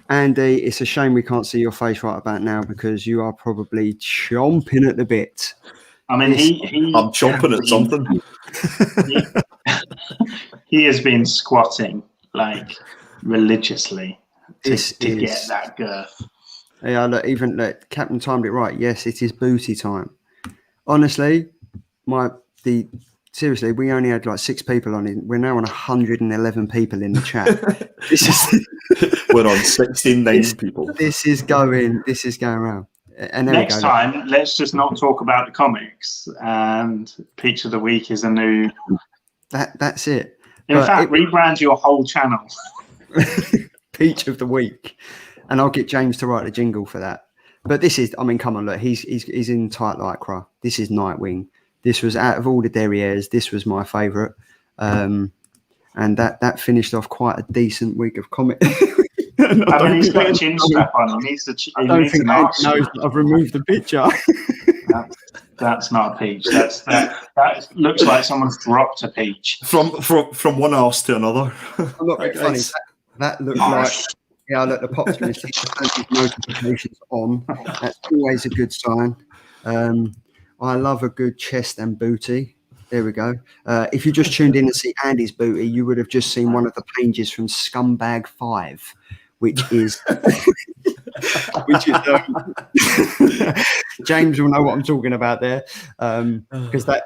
Andy, it's a shame we can't see your face right about now because you are probably chomping at the bit. I mean, I'm chomping at something. He has been squatting like religiously to get that girth. Yeah, look, Captain timed it right. Yes, it is booty time. Honestly, seriously, we only had like 6 people on it. We're now on 111 people in the chat. We're on 69 people. This is going around. And next time, let's just not talk about the comics. And Peach of the Week is a new. That's it. In fact, rebrand your whole channel. Peach of the Week, and I'll get James to write the jingle for that. But this is, I mean, come on, look, he's in tight lycra. This is Nightwing. This was, out of all the derrieres, this was my favourite. And that finished off quite a decent week of comic. I mean, he's got a chin strap on. He needs I don't think Andy knows that I've removed the picture. That's not a peach. That looks like someone's dropped a peach. From one arse to another. I'm not being funny. That looked like... Yeah, look, the pop's going to see notifications on. That's always a good sign. I love a good chest and booty. There we go. If you just tuned in to see Andy's booty, you would have just seen one of the pages from Scumbag 5, which is James will know what I'm talking about there, because that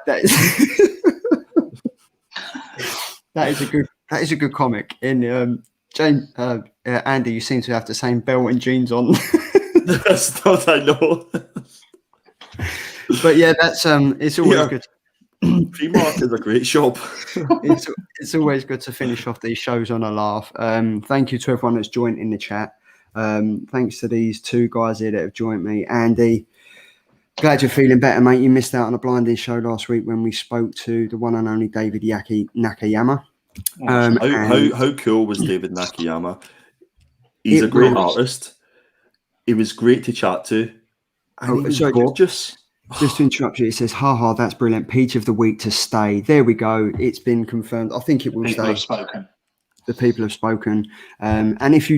is a good comic. In James, Andy, you seem to have the same belt and jeans on. That's not I know. But yeah, that's it's always good. Primark is a great shop. It's always good to finish off these shows on a laugh. Thank you to everyone that's joined in the chat. Thanks to these 2 guys here that have joined me. Andy, glad you're feeling better, mate. You missed out on a blinding show last week when we spoke to the one and only David Nakayama. How cool was David Nakayama? He's a great artist. He was great to chat to. And he was gorgeous. Just to interrupt you, it says, haha, that's brilliant. Peach of the week to stay. There we go. It's been confirmed. I think it will People stay. have spoken. The people have spoken. And if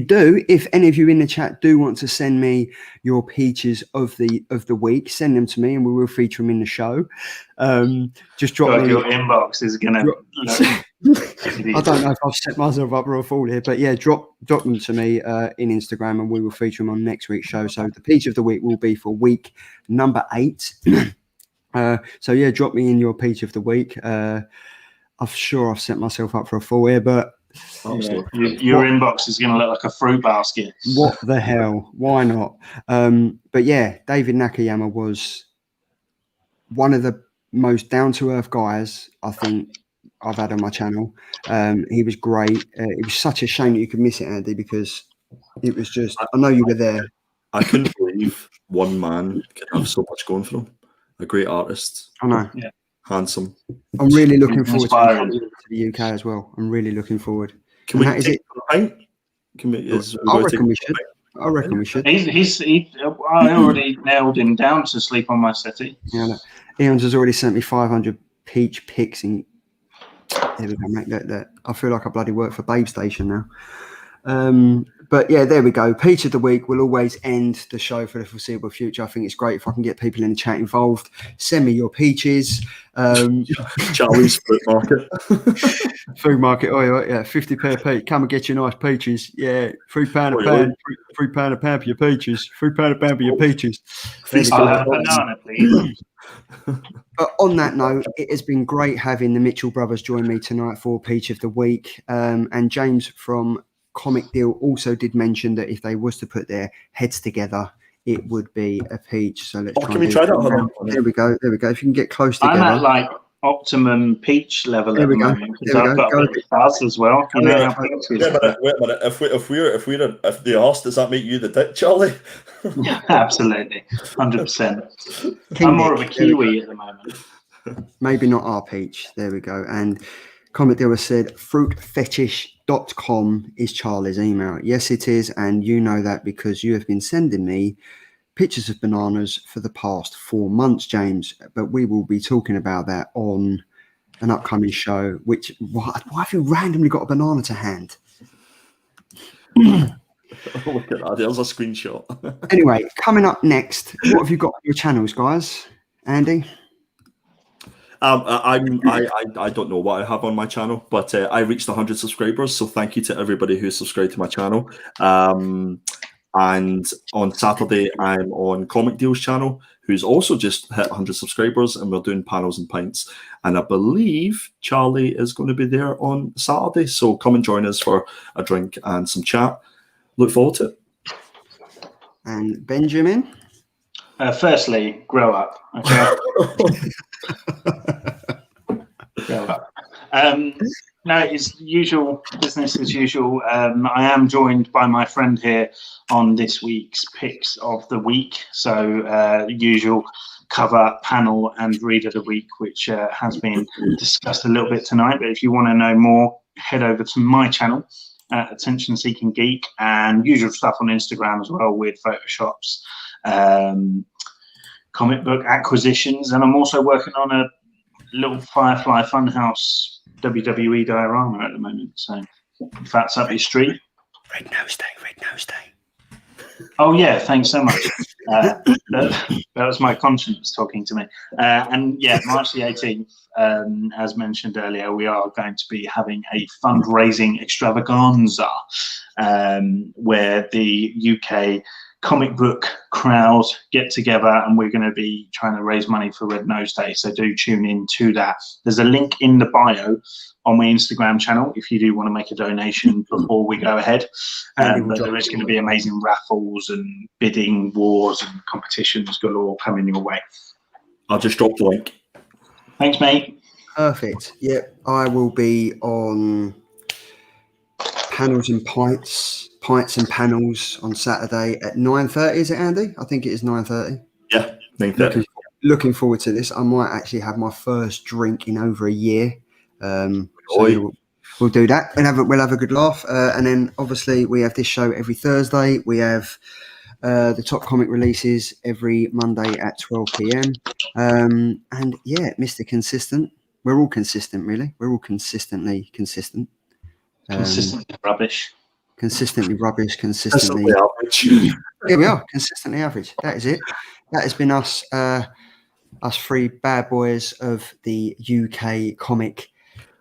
any of you in the chat do want to send me your peaches of the week, send them to me and we will feature them in the show. Just drop me. Your inbox is going to... I don't know if I've set myself up for a fall here, but yeah, drop them to me in Instagram and we will feature them on next week's show. So the peach of the week will be for week number 8. So yeah, drop me in your peach of the week. I'm sure I've set myself up for a fall here, but your inbox is going to look like a fruit basket. What the hell? Why not? But yeah, David Nakayama was one of the most down-to-earth guys I think I've had on my channel. He was great. It was such a shame that you could miss it, Andy, because it was just, I know you were there. I couldn't believe one man could have so much going for him. A great artist. I know. Yeah. Handsome. I'm really looking forward to coming to the UK as well. I'm really looking forward. Can we take a pint? I reckon we should. I already nailed him down to sleep on my settee. Yeah, no. Eons has already sent me 500 peach pics. There we go, mate. That I feel like I bloody work for Babe Station now. But yeah, there we go. Peach of the week will always end the show for the foreseeable future. I think it's great if I can get people in the chat involved. Send me your peaches. Charlie's Fruit Market. Food Market. Oh yeah, 50p a peach. Come and get your nice peaches. Yeah, £3 a pound. £3 a pound for your peaches. £3 a pound for your peaches. I'll have a banana, please. But on that note, it has been great having the Mitchell brothers join me tonight for Peach of the Week. And James from Comic Deal also did mention that if they was to put their heads together, it would be a peach. So let's can we try that? There we go. If you can get close together. I'm at like optimum peach level at the moment because I've got a bit of fuzz as well. Wait a minute. If they ask, does that make you the dick, Charlie? Absolutely, 100%. I'm more of a kiwi at the moment. Maybe not our peach. There we go. And Comic Dealer said fruitfetish.com is Charlie's email. Yes, it is. And you know that because you have been sending me pictures of bananas for the past 4 months, James. But we will be talking about that on an upcoming show. Why have you randomly got a banana to hand? Oh, look at that. There's a screenshot. Anyway, coming up next, what have you got on your channels, guys? Andy? I don't know what I have on my channel, but I reached 100 subscribers, so thank you to everybody who subscribed to my channel. And on Saturday, I'm on Comic Deal's channel, who's also just hit 100 subscribers, and we're doing panels and pints. And I believe Charlie is going to be there on Saturday, so come and join us for a drink and some chat. Look forward to it. And Benjamin? Firstly, grow up. Okay? Grow up. No, it's usual business as usual. I am joined by my friend here on this week's picks of the week. So usual cover, panel, and read of the week, which has been discussed a little bit tonight. But if you want to know more, head over to my channel, Attention Seeking Geek, and usual stuff on Instagram as well with photoshops, comic book acquisitions, and I'm also working on a little Firefly Funhouse WWE diorama at the moment. So if that's up your street. Red Nose Day. Oh yeah, thanks so much. That was my conscience talking to me. And yeah, March the 18th, as mentioned earlier, we are going to be having a fundraising extravaganza where the UK comic book crowd get together, and we're going to be trying to raise money for Red Nose Day. So do tune in to that. There's a link in the bio on my Instagram channel if you do want to make a donation before we go ahead. But there is going to be amazing raffles and bidding wars and competitions galore coming your way. I'll just drop the link. Thanks, mate. Perfect. Yep, I will be on panels and pints and panels on Saturday at 9:30. Is it, Andy? I think it is 9:30. Yeah, 9:30. Looking forward to this. I might actually have my first drink in over a year. So we'll do that and we'll have a good laugh. And then obviously we have this show every Thursday. We have the top comic releases every Monday at 12 p.m. And yeah, Mr. Consistent. We're all consistent, really. We're all consistently consistent. Consistently rubbish. Consistently rubbish. Consistently average. Here we are, consistently average. That is it. That has been us. Us three bad boys of the UK comic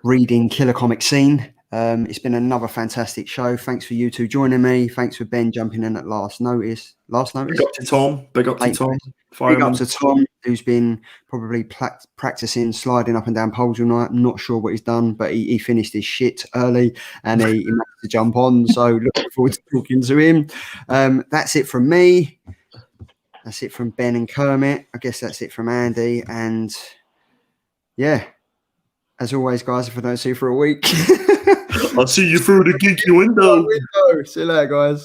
reading killer comic scene. It's been another fantastic show. Thanks for you two joining me. Thanks for Ben jumping in at last notice. Big up to Tom. Big up to Tom. Big up to Tom, who's been probably practicing sliding up and down poles all night. I'm not sure what he's done, but he finished his shit early and he managed to jump on. So looking forward to talking to him. That's it from me. That's it from Ben and Kermit. I guess that's it from Andy. And yeah, as always, guys, if I don't see you for a week, I'll see you through the geeky window. See you later, guys.